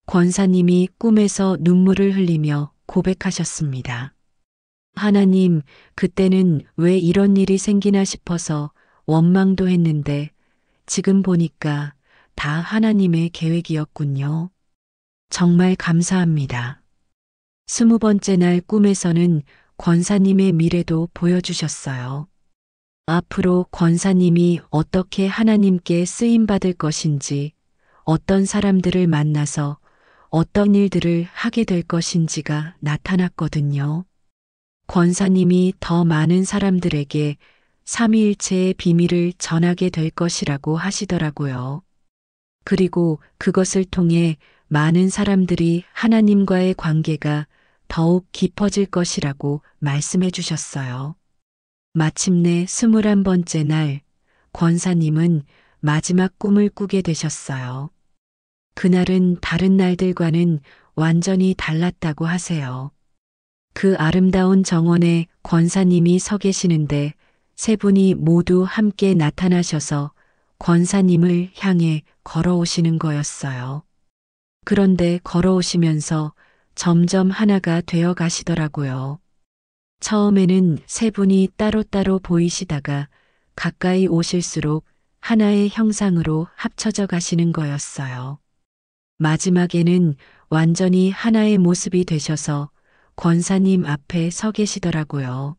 권사님이 꿈에서 눈물을 흘리며 고백하셨습니다. 하나님, 그때는 왜 이런 일이 생기나 싶어서 원망도 했는데 지금 보니까 다 하나님의 계획이었군요. 정말 감사합니다. 20번째 날 꿈에서는 권사님의 미래도 보여주셨어요. 앞으로 권사님이 어떻게 하나님께 쓰임받을 것인지, 어떤 사람들을 만나서 어떤 일들을 하게 될 것인지가 나타났거든요. 권사님이 더 많은 사람들에게 삼위일체의 비밀을 전하게 될 것이라고 하시더라고요. 그리고 그것을 통해 많은 사람들이 하나님과의 관계가 더욱 깊어질 것이라고 말씀해 주셨어요. 마침내 21번째 날, 권사님은 마지막 꿈을 꾸게 되셨어요. 그날은 다른 날들과는 완전히 달랐다고 하세요. 그 아름다운 정원에 권사님이 서 계시는데 세 분이 모두 함께 나타나셔서 권사님을 향해 걸어오시는 거였어요. 그런데 걸어오시면서 점점 하나가 되어 가시더라고요. 처음에는 세 분이 따로따로 보이시다가 가까이 오실수록 하나의 형상으로 합쳐져 가시는 거였어요. 마지막에는 완전히 하나의 모습이 되셔서 권사님 앞에 서 계시더라고요.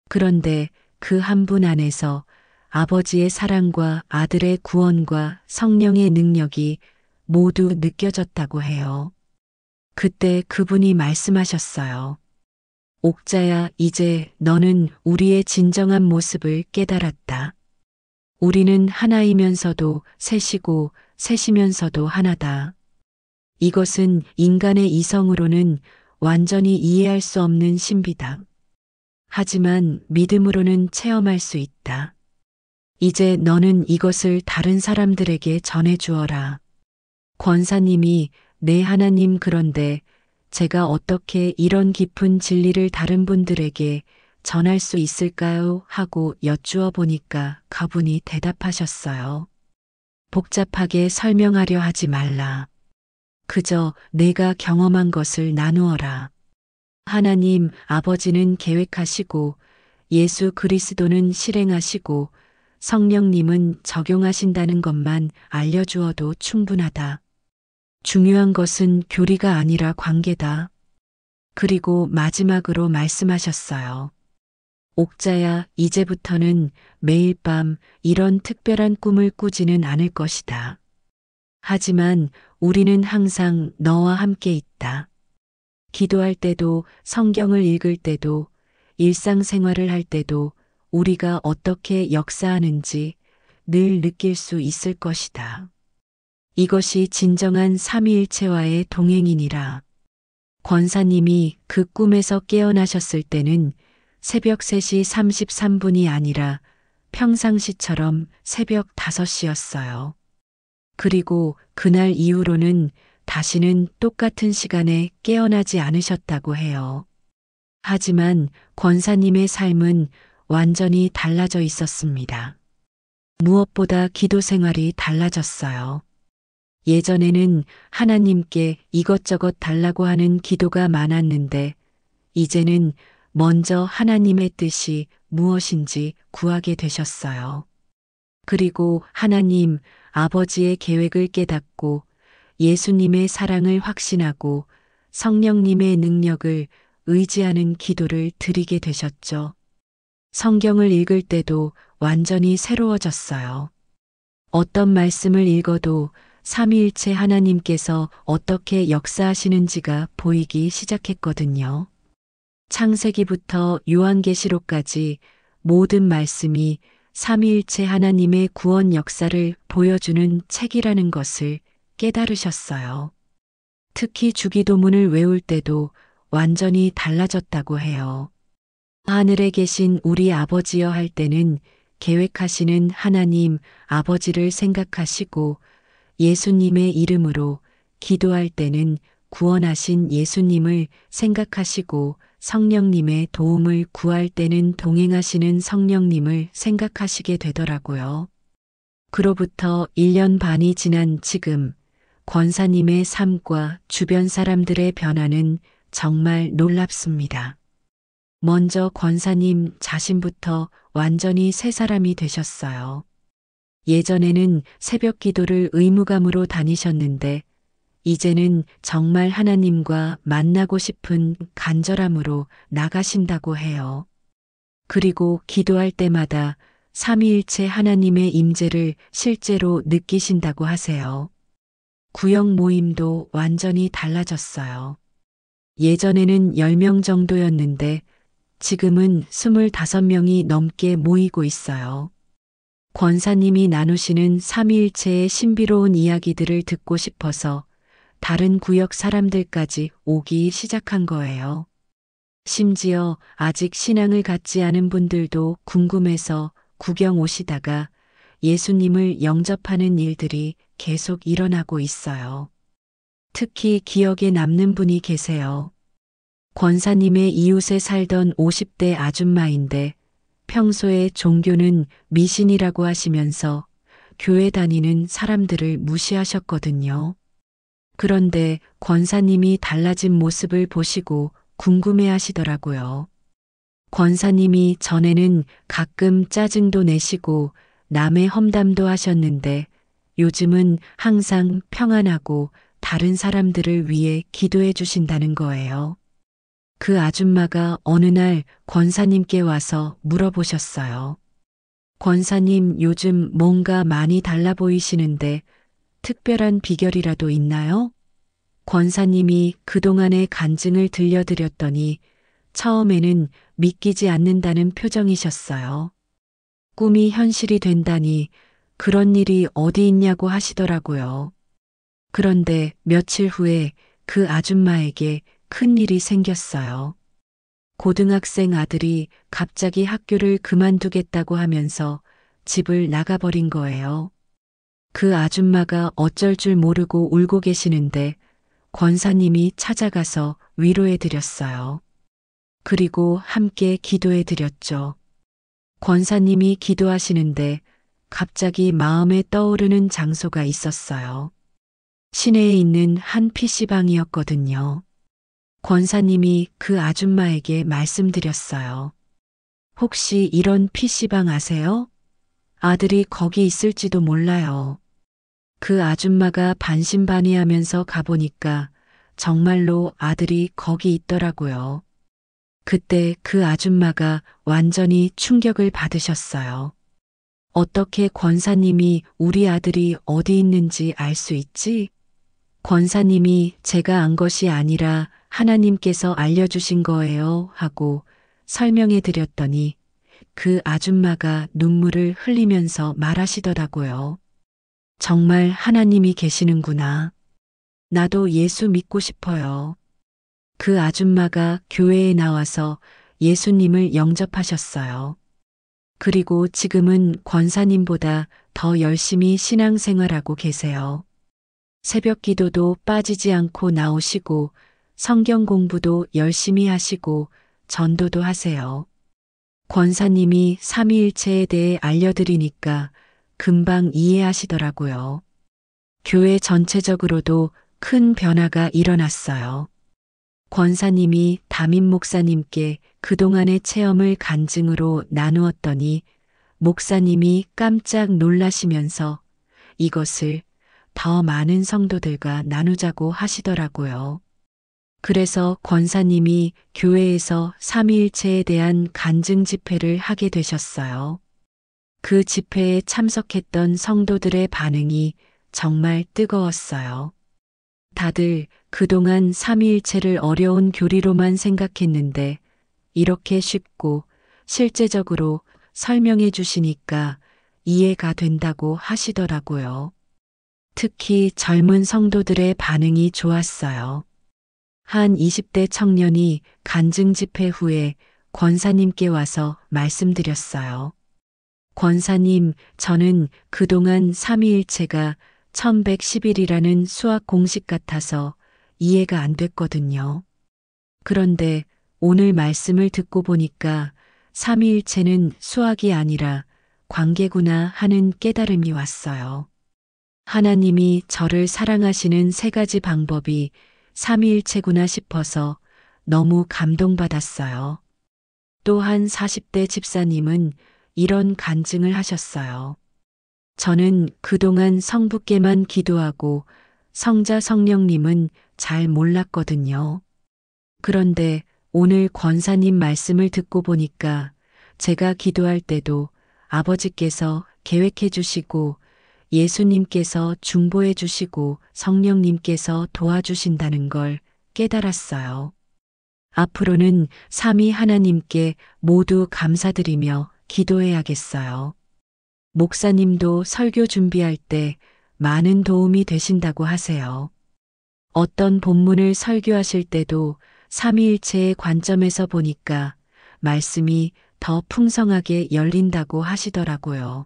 그런데 그 한 분 안에서 아버지의 사랑과 아들의 구원과 성령의 능력이 모두 느껴졌다고 해요. 그때 그분이 말씀하셨어요. 옥자야, 이제 너는 우리의 진정한 모습을 깨달았다. 우리는 하나이면서도 셋이고 셋이면서도 하나다. 이것은 인간의 이성으로는 완전히 이해할 수 없는 신비다. 하지만 믿음으로는 체험할 수 있다. 이제 너는 이것을 다른 사람들에게 전해 주어라. 권사님이 네 하나님, 그런데 제가 어떻게 이런 깊은 진리를 다른 분들에게 전할 수 있을까요? 하고 여쭈어 보니까 그분이 대답하셨어요. 복잡하게 설명하려 하지 말라. 그저 내가 경험한 것을 나누어라. 하나님 아버지는 계획하시고 예수 그리스도는 실행하시고 성령님은 적용하신다는 것만 알려주어도 충분하다. 중요한 것은 교리가 아니라 관계다. 그리고 마지막으로 말씀하셨어요. 옥자야, 이제부터는 매일 밤 이런 특별한 꿈을 꾸지는 않을 것이다. 하지만 우리는 항상 너와 함께 있다. 기도할 때도, 성경을 읽을 때도, 일상생활을 할 때도 우리가 어떻게 역사하는지 늘 느낄 수 있을 것이다. 이것이 진정한 삼위일체와의 동행이니라. 권사님이 그 꿈에서 깨어나셨을 때는 새벽 3시 33분이 아니라 평상시처럼 새벽 5시였어요. 그리고 그날 이후로는 다시는 똑같은 시간에 깨어나지 않으셨다고 해요. 하지만 권사님의 삶은 완전히 달라져 있었습니다. 무엇보다 기도 생활이 달라졌어요. 예전에는 하나님께 이것저것 달라고 하는 기도가 많았는데 이제는 먼저 하나님의 뜻이 무엇인지 구하게 되셨어요. 그리고 하나님 아버지의 계획을 깨닫고 예수님의 사랑을 확신하고 성령님의 능력을 의지하는 기도를 드리게 되셨죠. 성경을 읽을 때도 완전히 새로워졌어요. 어떤 말씀을 읽어도 삼위일체 하나님께서 어떻게 역사하시는지가 보이기 시작했거든요. 창세기부터 요한계시록까지 모든 말씀이 삼위일체 하나님의 구원 역사를 보여주는 책이라는 것을 깨달으셨어요. 특히 주기도문을 외울 때도 완전히 달라졌다고 해요. 하늘에 계신 우리 아버지여 할 때는 계획하시는 하나님 아버지를 생각하시고 예수님의 이름으로 기도할 때는 구원하신 예수님을 생각하시고 성령님의 도움을 구할 때는 동행하시는 성령님을 생각하시게 되더라고요. 그로부터 1년 반이 지난 지금 권사님의 삶과 주변 사람들의 변화는 정말 놀랍습니다. 먼저 권사님 자신부터 완전히 새 사람이 되셨어요. 예전에는 새벽 기도를 의무감으로 다니셨는데 이제는 정말 하나님과 만나고 싶은 간절함으로 나가신다고 해요. 그리고 기도할 때마다 삼위일체 하나님의 임재를 실제로 느끼신다고 하세요. 구역 모임도 완전히 달라졌어요. 예전에는 10명 정도였는데 지금은 25명이 넘게 모이고 있어요. 권사님이 나누시는 삼위일체의 신비로운 이야기들을 듣고 싶어서 다른 구역 사람들까지 오기 시작한 거예요. 심지어 아직 신앙을 갖지 않은 분들도 궁금해서 구경 오시다가 예수님을 영접하는 일들이 계속 일어나고 있어요. 특히 기억에 남는 분이 계세요. 권사님의 이웃에 살던 50대 아줌마인데 평소에 종교는 미신이라고 하시면서 교회 다니는 사람들을 무시하셨거든요. 그런데 권사님이 달라진 모습을 보시고 궁금해 하시더라고요. 권사님이 전에는 가끔 짜증도 내시고 남의 험담도 하셨는데 요즘은 항상 평안하고 다른 사람들을 위해 기도해 주신다는 거예요. 그 아줌마가 어느 날 권사님께 와서 물어보셨어요. 권사님, 요즘 뭔가 많이 달라 보이시는데 특별한 비결이라도 있나요? 권사님이 그동안의 간증을 들려드렸더니 처음에는 믿기지 않는다는 표정이셨어요. 꿈이 현실이 된다니 그런 일이 어디 있냐고 하시더라고요. 그런데 며칠 후에 그 아줌마에게 큰 일이 생겼어요. 고등학생 아들이 갑자기 학교를 그만두겠다고 하면서 집을 나가버린 거예요. 그 아줌마가 어쩔 줄 모르고 울고 계시는데 권사님이 찾아가서 위로해 드렸어요. 그리고 함께 기도해 드렸죠. 권사님이 기도하시는데 갑자기 마음에 떠오르는 장소가 있었어요. 시내에 있는 한 PC방이었거든요. 권사님이 그 아줌마에게 말씀드렸어요. 혹시 이런 PC방 아세요? 아들이 거기 있을지도 몰라요. 그 아줌마가 반신반의하면서 가보니까 정말로 아들이 거기 있더라고요. 그때 그 아줌마가 완전히 충격을 받으셨어요. 어떻게 권사님이 우리 아들이 어디 있는지 알 수 있지? 권사님이 제가 안 것이 아니라 하나님께서 알려주신 거예요 하고 설명해 드렸더니 그 아줌마가 눈물을 흘리면서 말하시더라고요. 정말 하나님이 계시는구나. 나도 예수 믿고 싶어요. 그 아줌마가 교회에 나와서 예수님을 영접하셨어요. 그리고 지금은 권사님보다 더 열심히 신앙생활하고 계세요. 새벽 기도도 빠지지 않고 나오시고 성경 공부도 열심히 하시고 전도도 하세요. 권사님이 삼위일체에 대해 알려드리니까 금방 이해하시더라고요. 교회 전체적으로도 큰 변화가 일어났어요. 권사님이 담임 목사님께 그동안의 체험을 간증으로 나누었더니 목사님이 깜짝 놀라시면서 이것을 더 많은 성도들과 나누자고 하시더라고요. 그래서 권사님이 교회에서 삼위일체에 대한 간증 집회를 하게 되셨어요. 그 집회에 참석했던 성도들의 반응이 정말 뜨거웠어요. 다들 그동안 삼위일체를 어려운 교리로만 생각했는데 이렇게 쉽고 실제적으로 설명해 주시니까 이해가 된다고 하시더라고요. 특히 젊은 성도들의 반응이 좋았어요. 한 20대 청년이 간증 집회 후에 권사님께 와서 말씀드렸어요. 권사님, 저는 그동안 삼위일체가 1111이라는 수학 공식 같아서 이해가 안 됐거든요. 그런데 오늘 말씀을 듣고 보니까 삼위일체는 수학이 아니라 관계구나 하는 깨달음이 왔어요. 하나님이 저를 사랑하시는 세 가지 방법이 삼위일체구나 싶어서 너무 감동받았어요. 또한 40대 집사님은 이런 간증을 하셨어요. 저는 그동안 성부께만 기도하고 성자 성령님은 잘 몰랐거든요. 그런데 오늘 권사님 말씀을 듣고 보니까 제가 기도할 때도 아버지께서 계획해 주시고 예수님께서 중보해 주시고 성령님께서 도와주신다는 걸 깨달았어요. 앞으로는 삼위 하나님께 모두 감사드리며 기도해야겠어요. 목사님도 설교 준비할 때 많은 도움이 되신다고 하세요. 어떤 본문을 설교하실 때도 삼위일체의 관점에서 보니까 말씀이 더 풍성하게 열린다고 하시더라고요.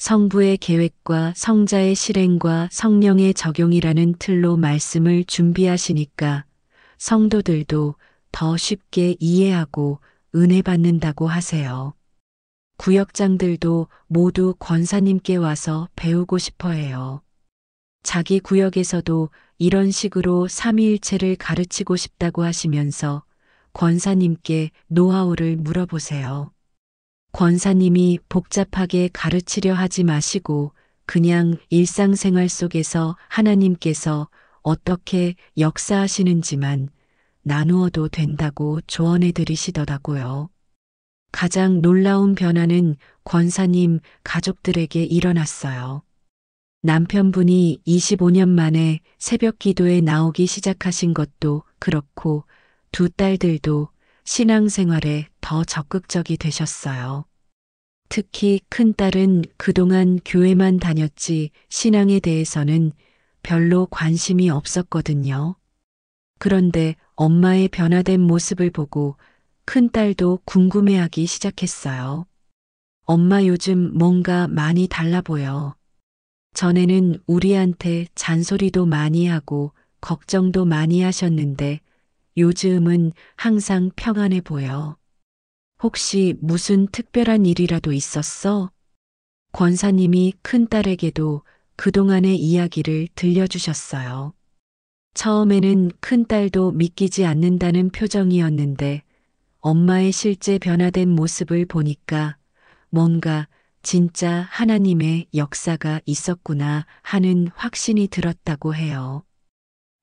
성부의 계획과 성자의 실행과 성령의 적용이라는 틀로 말씀을 준비하시니까 성도들도 더 쉽게 이해하고 은혜 받는다고 하세요. 구역장들도 모두 권사님께 와서 배우고 싶어 해요. 자기 구역에서도 이런 식으로 삼위일체를 가르치고 싶다고 하시면서 권사님께 노하우를 물어보세요. 권사님이 복잡하게 가르치려 하지 마시고 그냥 일상생활 속에서 하나님께서 어떻게 역사하시는지만 나누어도 된다고 조언해 드리시더라고요. 가장 놀라운 변화는 권사님 가족들에게 일어났어요. 남편분이 25년 만에 새벽 기도에 나오기 시작하신 것도 그렇고 두 딸들도 신앙생활에 더 적극적이 되셨어요. 특히 큰딸은 그동안 교회만 다녔지 신앙에 대해서는 별로 관심이 없었거든요. 그런데 엄마의 변화된 모습을 보고 큰딸도 궁금해하기 시작했어요. 엄마 요즘 뭔가 많이 달라 보여. 전에는 우리한테 잔소리도 많이 하고 걱정도 많이 하셨는데 요즘은 항상 평안해 보여. 혹시 무슨 특별한 일이라도 있었어? 권사님이 큰딸에게도 그동안의 이야기를 들려주셨어요. 처음에는 큰딸도 믿기지 않는다는 표정이었는데 엄마의 실제 변화된 모습을 보니까 뭔가 진짜 하나님의 역사가 있었구나 하는 확신이 들었다고 해요.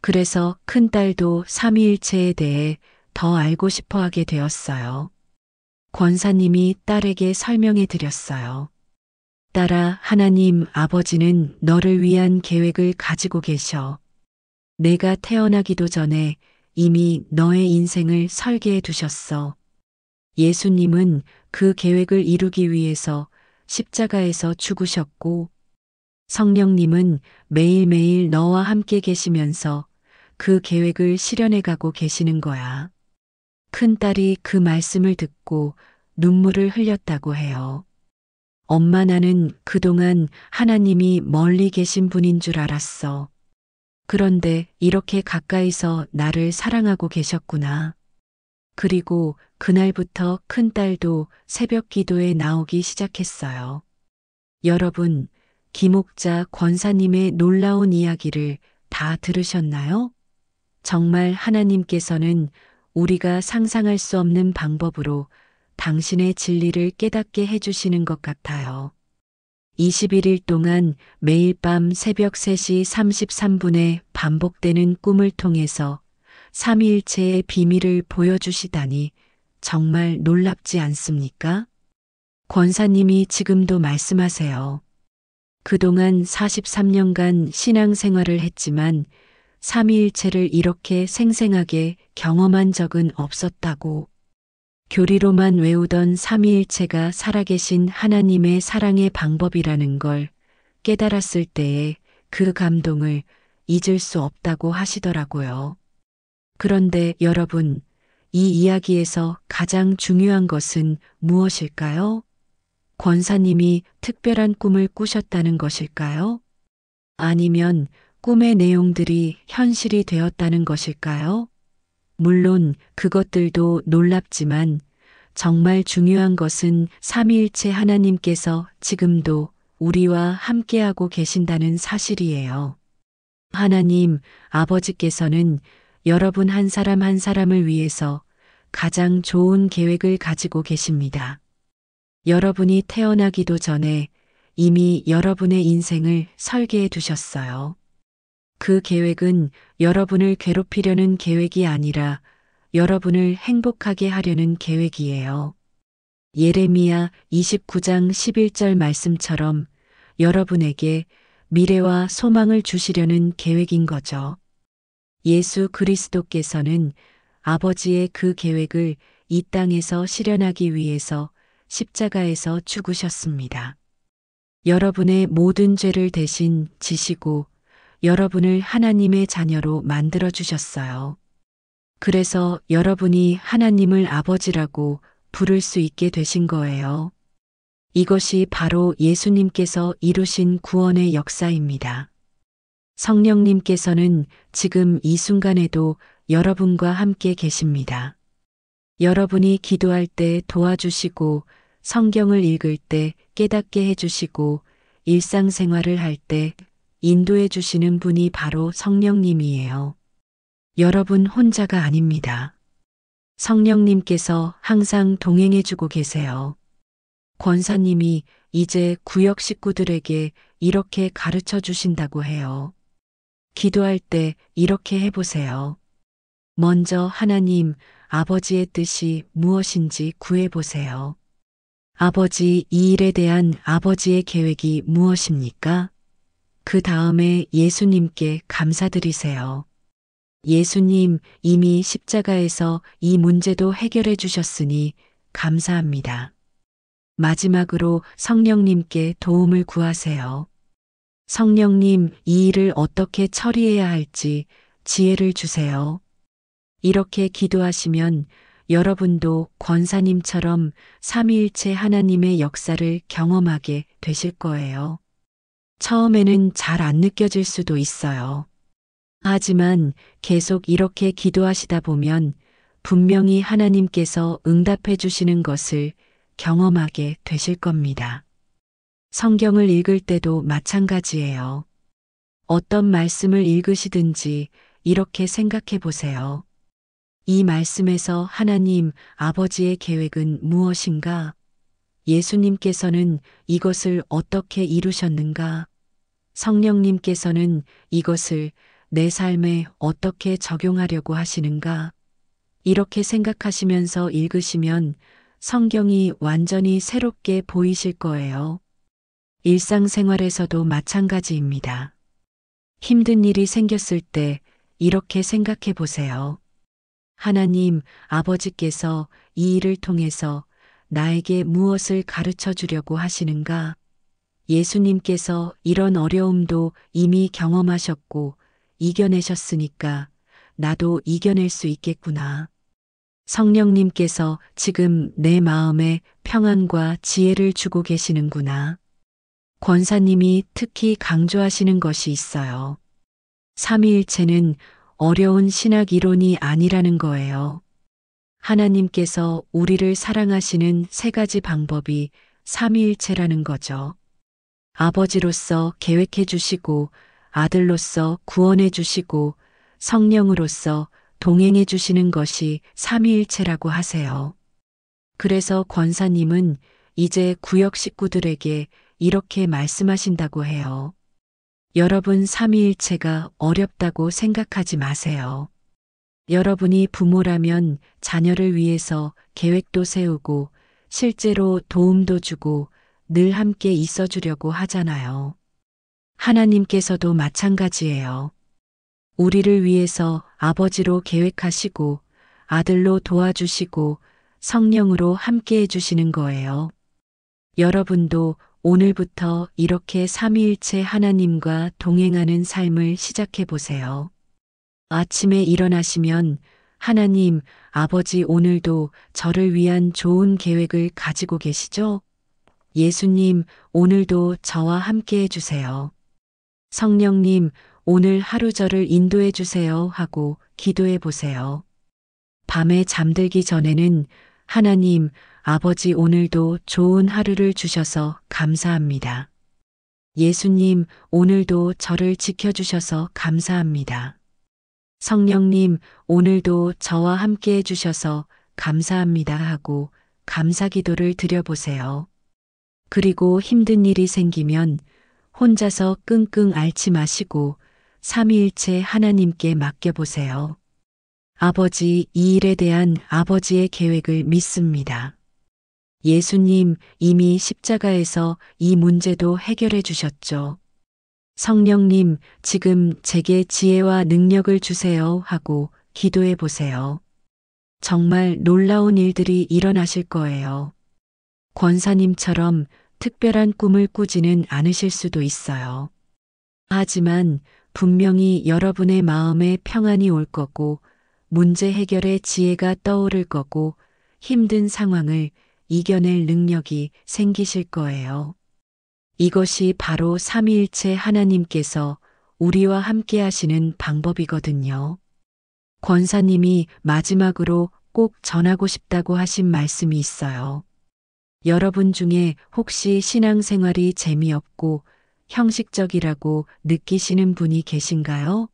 그래서 큰딸도 삼위일체에 대해 더 알고 싶어 하게 되었어요. 권사님이 딸에게 설명해 드렸어요. 딸아, 하나님 아버지는 너를 위한 계획을 가지고 계셔. 내가 태어나기도 전에 이미 너의 인생을 설계해 두셨어. 예수님은 그 계획을 이루기 위해서 십자가에서 죽으셨고, 성령님은 매일매일 너와 함께 계시면서 그 계획을 실현해 가고 계시는 거야. 큰딸이 그 말씀을 듣고 눈물을 흘렸다고 해요. 엄마, 나는 그동안 하나님이 멀리 계신 분인 줄 알았어. 그런데 이렇게 가까이서 나를 사랑하고 계셨구나. 그리고 그날부터 큰딸도 새벽 기도에 나오기 시작했어요. 여러분, 김옥자 권사님의 놀라운 이야기를 다 들으셨나요? 정말 하나님께서는 우리가 상상할 수 없는 방법으로 당신의 진리를 깨닫게 해주시는 것 같아요. 21일 동안 매일 밤 새벽 3시 33분에 반복되는 꿈을 통해서 삼위일체의 비밀을 보여주시다니 정말 놀랍지 않습니까? 권사님이 지금도 말씀하세요. 그동안 43년간 신앙생활을 했지만 삼위일체를 이렇게 생생하게 경험한 적은 없었다고. 교리로만 외우던 삼위일체가 살아계신 하나님의 사랑의 방법이라는 걸 깨달았을 때에 그 감동을 잊을 수 없다고 하시더라고요. 그런데 여러분, 이 이야기에서 가장 중요한 것은 무엇일까요? 권사님이 특별한 꿈을 꾸셨다는 것일까요? 아니면 꿈의 내용들이 현실이 되었다는 것일까요? 물론 그것들도 놀랍지만 정말 중요한 것은 삼위일체 하나님께서 지금도 우리와 함께하고 계신다는 사실이에요. 하나님 아버지께서는 여러분 한 사람 한 사람을 위해서 가장 좋은 계획을 가지고 계십니다. 여러분이 태어나기도 전에 이미 여러분의 인생을 설계해 두셨어요. 그 계획은 여러분을 괴롭히려는 계획이 아니라 여러분을 행복하게 하려는 계획이에요. 예레미야 29장 11절 말씀처럼 여러분에게 미래와 소망을 주시려는 계획인 거죠. 예수 그리스도께서는 아버지의 그 계획을 이 땅에서 실현하기 위해서 십자가에서 죽으셨습니다. 여러분의 모든 죄를 대신 지시고 여러분을 하나님의 자녀로 만들어 주셨어요. 그래서 여러분이 하나님을 아버지라고 부를 수 있게 되신 거예요. 이것이 바로 예수님께서 이루신 구원의 역사입니다. 성령님께서는 지금 이 순간에도 여러분과 함께 계십니다. 여러분이 기도할 때 도와주시고 성경을 읽을 때 깨닫게 해주시고 일상생활을 할 때 인도해 주시는 분이 바로 성령님이에요. 여러분 혼자가 아닙니다. 성령님께서 항상 동행해 주고 계세요. 권사님이 이제 구역 식구들에게 이렇게 가르쳐 주신다고 해요. 기도할 때 이렇게 해보세요. 먼저 하나님, 아버지의 뜻이 무엇인지 구해보세요. 아버지, 이 일에 대한 아버지의 계획이 무엇입니까? 그 다음에 예수님께 감사드리세요. 예수님, 이미 십자가에서 이 문제도 해결해 주셨으니 감사합니다. 마지막으로 성령님께 도움을 구하세요. 성령님, 이 일을 어떻게 처리해야 할지 지혜를 주세요. 이렇게 기도하시면 여러분도 권사님처럼 삼위일체 하나님의 역사를 경험하게 되실 거예요. 처음에는 잘 안 느껴질 수도 있어요. 하지만 계속 이렇게 기도하시다 보면 분명히 하나님께서 응답해 주시는 것을 경험하게 되실 겁니다. 성경을 읽을 때도 마찬가지예요. 어떤 말씀을 읽으시든지 이렇게 생각해 보세요. 이 말씀에서 하나님 아버지의 계획은 무엇인가? 예수님께서는 이것을 어떻게 이루셨는가? 성령님께서는 이것을 내 삶에 어떻게 적용하려고 하시는가? 이렇게 생각하시면서 읽으시면 성경이 완전히 새롭게 보이실 거예요. 일상생활에서도 마찬가지입니다. 힘든 일이 생겼을 때 이렇게 생각해 보세요. 하나님, 아버지께서 이 일을 통해서 나에게 무엇을 가르쳐 주려고 하시는가? 예수님께서 이런 어려움도 이미 경험하셨고 이겨내셨으니까 나도 이겨낼 수 있겠구나. 성령님께서 지금 내 마음에 평안과 지혜를 주고 계시는구나. 권사님이 특히 강조하시는 것이 있어요. 삼위일체는 어려운 신학 이론이 아니라는 거예요. 하나님께서 우리를 사랑하시는 세 가지 방법이 삼위일체라는 거죠. 아버지로서 계획해 주시고, 아들로서 구원해 주시고, 성령으로서 동행해 주시는 것이 삼위일체라고 하세요. 그래서 권사님은 이제 구역 식구들에게 이렇게 말씀하신다고 해요. 여러분 삼위일체가 어렵다고 생각하지 마세요. 여러분이 부모라면 자녀를 위해서 계획도 세우고 실제로 도움도 주고 늘 함께 있어 주려고 하잖아요. 하나님께서도 마찬가지예요. 우리를 위해서 아버지로 계획하시고 아들로 도와주시고 성령으로 함께 해주시는 거예요. 여러분도 오늘부터 이렇게 삼위일체 하나님과 동행하는 삶을 시작해 보세요. 아침에 일어나시면 하나님, 아버지 오늘도 저를 위한 좋은 계획을 가지고 계시죠? 예수님, 오늘도 저와 함께 해주세요. 성령님, 오늘 하루 저를 인도해 주세요 하고 기도해 보세요. 밤에 잠들기 전에는 하나님, 아버지 오늘도 좋은 하루를 주셔서 감사합니다. 예수님, 오늘도 저를 지켜주셔서 감사합니다. 성령님, 오늘도 저와 함께 해주셔서 감사합니다 하고 감사 기도를 드려보세요. 그리고 힘든 일이 생기면 혼자서 끙끙 앓지 마시고 삼위일체 하나님께 맡겨보세요. 아버지, 이 일에 대한 아버지의 계획을 믿습니다. 예수님, 이미 십자가에서 이 문제도 해결해 주셨죠. 성령님, 지금 제게 지혜와 능력을 주세요 하고 기도해 보세요. 정말 놀라운 일들이 일어나실 거예요. 권사님처럼 특별한 꿈을 꾸지는 않으실 수도 있어요. 하지만 분명히 여러분의 마음에 평안이 올 거고 문제 해결의 지혜가 떠오를 거고 힘든 상황을 이겨낼 능력이 생기실 거예요. 이것이 바로 삼위일체 하나님께서 우리와 함께 하시는 방법이거든요. 권사님이 마지막으로 꼭 전하고 싶다고 하신 말씀이 있어요. 여러분 중에 혹시 신앙생활이 재미없고 형식적이라고 느끼시는 분이 계신가요?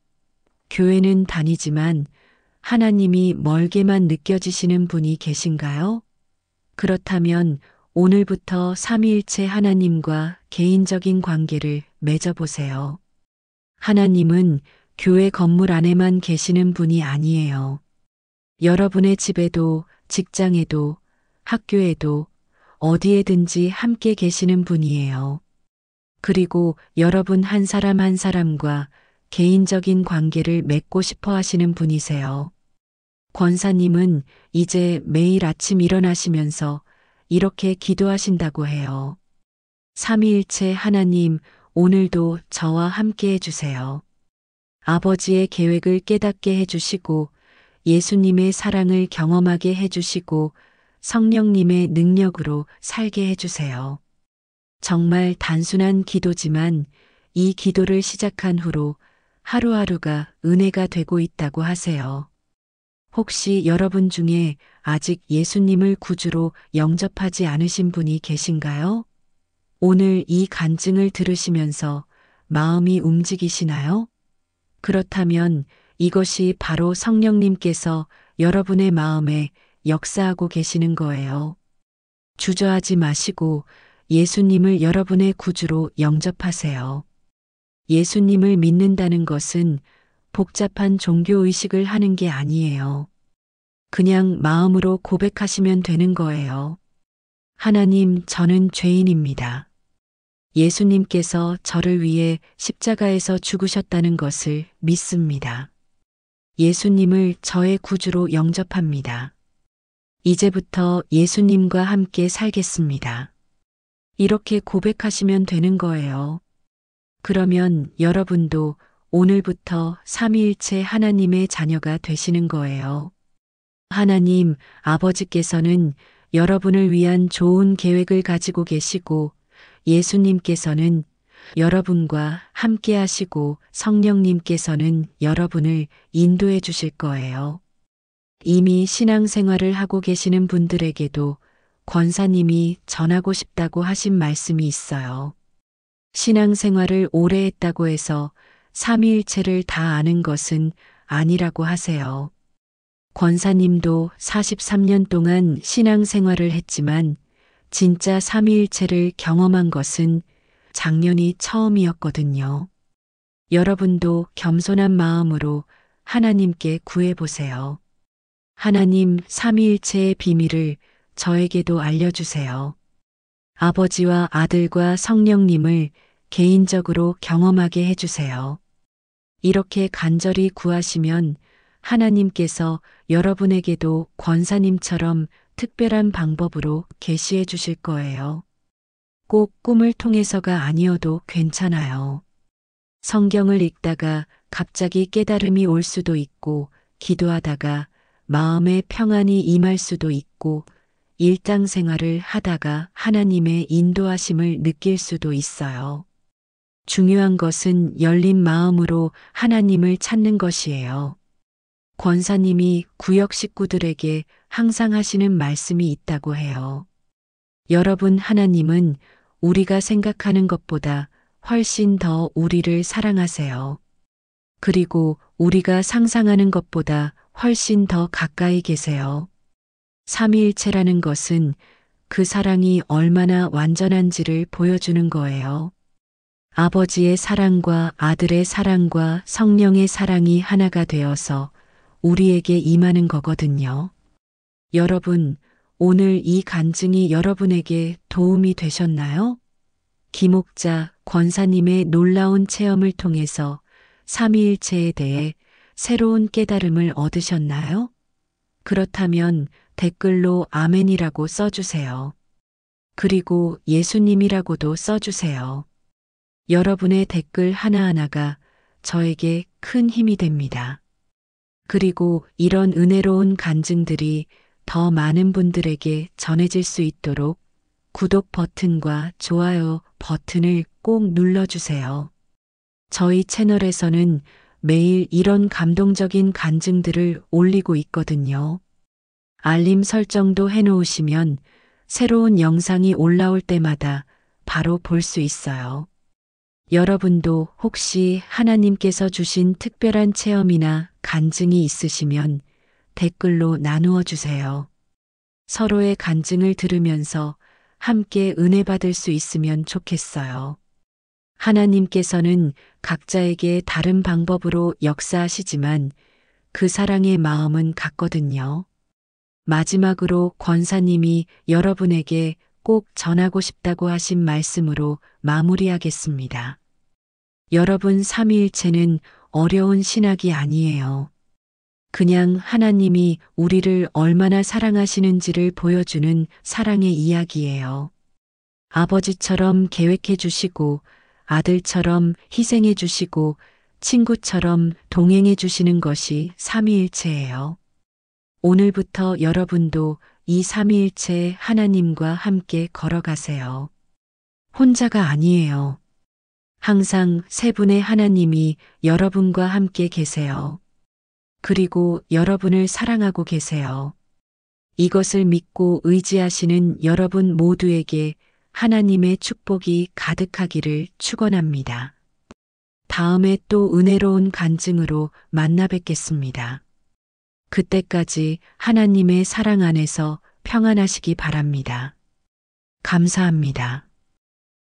교회는 다니지만 하나님이 멀게만 느껴지시는 분이 계신가요? 그렇다면 오늘부터 삼위일체 하나님과 개인적인 관계를 맺어보세요. 하나님은 교회 건물 안에만 계시는 분이 아니에요. 여러분의 집에도, 직장에도, 학교에도, 어디에든지 함께 계시는 분이에요. 그리고 여러분 한 사람 한 사람과 개인적인 관계를 맺고 싶어 하시는 분이세요. 권사님은 이제 매일 아침 일어나시면서 이렇게 기도하신다고 해요. 삼위일체 하나님, 오늘도 저와 함께 해주세요. 아버지의 계획을 깨닫게 해주시고 예수님의 사랑을 경험하게 해주시고 성령님의 능력으로 살게 해주세요. 정말 단순한 기도지만 이 기도를 시작한 후로 하루하루가 은혜가 되고 있다고 하세요. 혹시 여러분 중에 아직 예수님을 구주로 영접하지 않으신 분이 계신가요? 오늘 이 간증을 들으시면서 마음이 움직이시나요? 그렇다면 이것이 바로 성령님께서 여러분의 마음에 역사하고 계시는 거예요. 주저하지 마시고 예수님을 여러분의 구주로 영접하세요. 예수님을 믿는다는 것은 복잡한 종교의식을 하는 게 아니에요. 그냥 마음으로 고백하시면 되는 거예요. 하나님, 저는 죄인입니다. 예수님께서 저를 위해 십자가에서 죽으셨다는 것을 믿습니다. 예수님을 저의 구주로 영접합니다. 이제부터 예수님과 함께 살겠습니다. 이렇게 고백하시면 되는 거예요. 그러면 여러분도 오늘부터 삼위일체 하나님의 자녀가 되시는 거예요. 하나님, 아버지께서는 여러분을 위한 좋은 계획을 가지고 계시고 예수님께서는 여러분과 함께 하시고 성령님께서는 여러분을 인도해 주실 거예요. 이미 신앙생활을 하고 계시는 분들에게도 권사님이 전하고 싶다고 하신 말씀이 있어요. 신앙생활을 오래 했다고 해서 삼위일체를 다 아는 것은 아니라고 하세요. 권사님도 43년 동안 신앙생활을 했지만 진짜 삼위일체를 경험한 것은 작년이 처음이었거든요. 여러분도 겸손한 마음으로 하나님께 구해보세요. 하나님, 삼위일체의 비밀을 저에게도 알려주세요. 아버지와 아들과 성령님을 개인적으로 경험하게 해주세요. 이렇게 간절히 구하시면 하나님께서 여러분에게도 권사님처럼 특별한 방법으로 계시해 주실 거예요. 꼭 꿈을 통해서가 아니어도 괜찮아요. 성경을 읽다가 갑자기 깨달음이 올 수도 있고, 기도하다가 마음의 평안이 임할 수도 있고, 일상생활을 하다가 하나님의 인도하심을 느낄 수도 있어요. 중요한 것은 열린 마음으로 하나님을 찾는 것이에요. 권사님이 구역 식구들에게 항상 하시는 말씀이 있다고 해요. 여러분, 하나님은 우리가 생각하는 것보다 훨씬 더 우리를 사랑하세요. 그리고 우리가 상상하는 것보다 훨씬 더 가까이 계세요. 삼위일체라는 것은 그 사랑이 얼마나 완전한지를 보여주는 거예요. 아버지의 사랑과 아들의 사랑과 성령의 사랑이 하나가 되어서 우리에게 임하는 거거든요. 여러분, 오늘 이 간증이 여러분에게 도움이 되셨나요? 기목자 권사님의 놀라운 체험을 통해서 삼위일체에 대해 새로운 깨달음을 얻으셨나요? 그렇다면 댓글로 아멘이라고 써주세요. 그리고 예수님이라고도 써주세요. 여러분의 댓글 하나하나가 저에게 큰 힘이 됩니다. 그리고 이런 은혜로운 간증들이 더 많은 분들에게 전해질 수 있도록 구독 버튼과 좋아요 버튼을 꼭 눌러주세요. 저희 채널에서는 매일 이런 감동적인 간증들을 올리고 있거든요. 알림 설정도 해놓으시면 새로운 영상이 올라올 때마다 바로 볼 수 있어요. 여러분도 혹시 하나님께서 주신 특별한 체험이나 간증이 있으시면 댓글로 나누어 주세요. 서로의 간증을 들으면서 함께 은혜 받을 수 있으면 좋겠어요. 하나님께서는 각자에게 다른 방법으로 역사하시지만 그 사랑의 마음은 같거든요. 마지막으로 권사님이 여러분에게 꼭 전하고 싶다고 하신 말씀으로 마무리하겠습니다. 여러분, 삼위일체는 어려운 신학이 아니에요. 그냥 하나님이 우리를 얼마나 사랑하시는지를 보여주는 사랑의 이야기예요. 아버지처럼 계획해 주시고, 아들처럼 희생해 주시고, 친구처럼 동행해 주시는 것이 삼위일체예요. 오늘부터 여러분도 이 삼위일체 하나님과 함께 걸어가세요. 혼자가 아니에요. 항상 세 분의 하나님이 여러분과 함께 계세요. 그리고 여러분을 사랑하고 계세요. 이것을 믿고 의지하시는 여러분 모두에게 하나님의 축복이 가득하기를 축원합니다. 다음에 또 은혜로운 간증으로 만나 뵙겠습니다. 그때까지 하나님의 사랑 안에서 평안하시기 바랍니다. 감사합니다.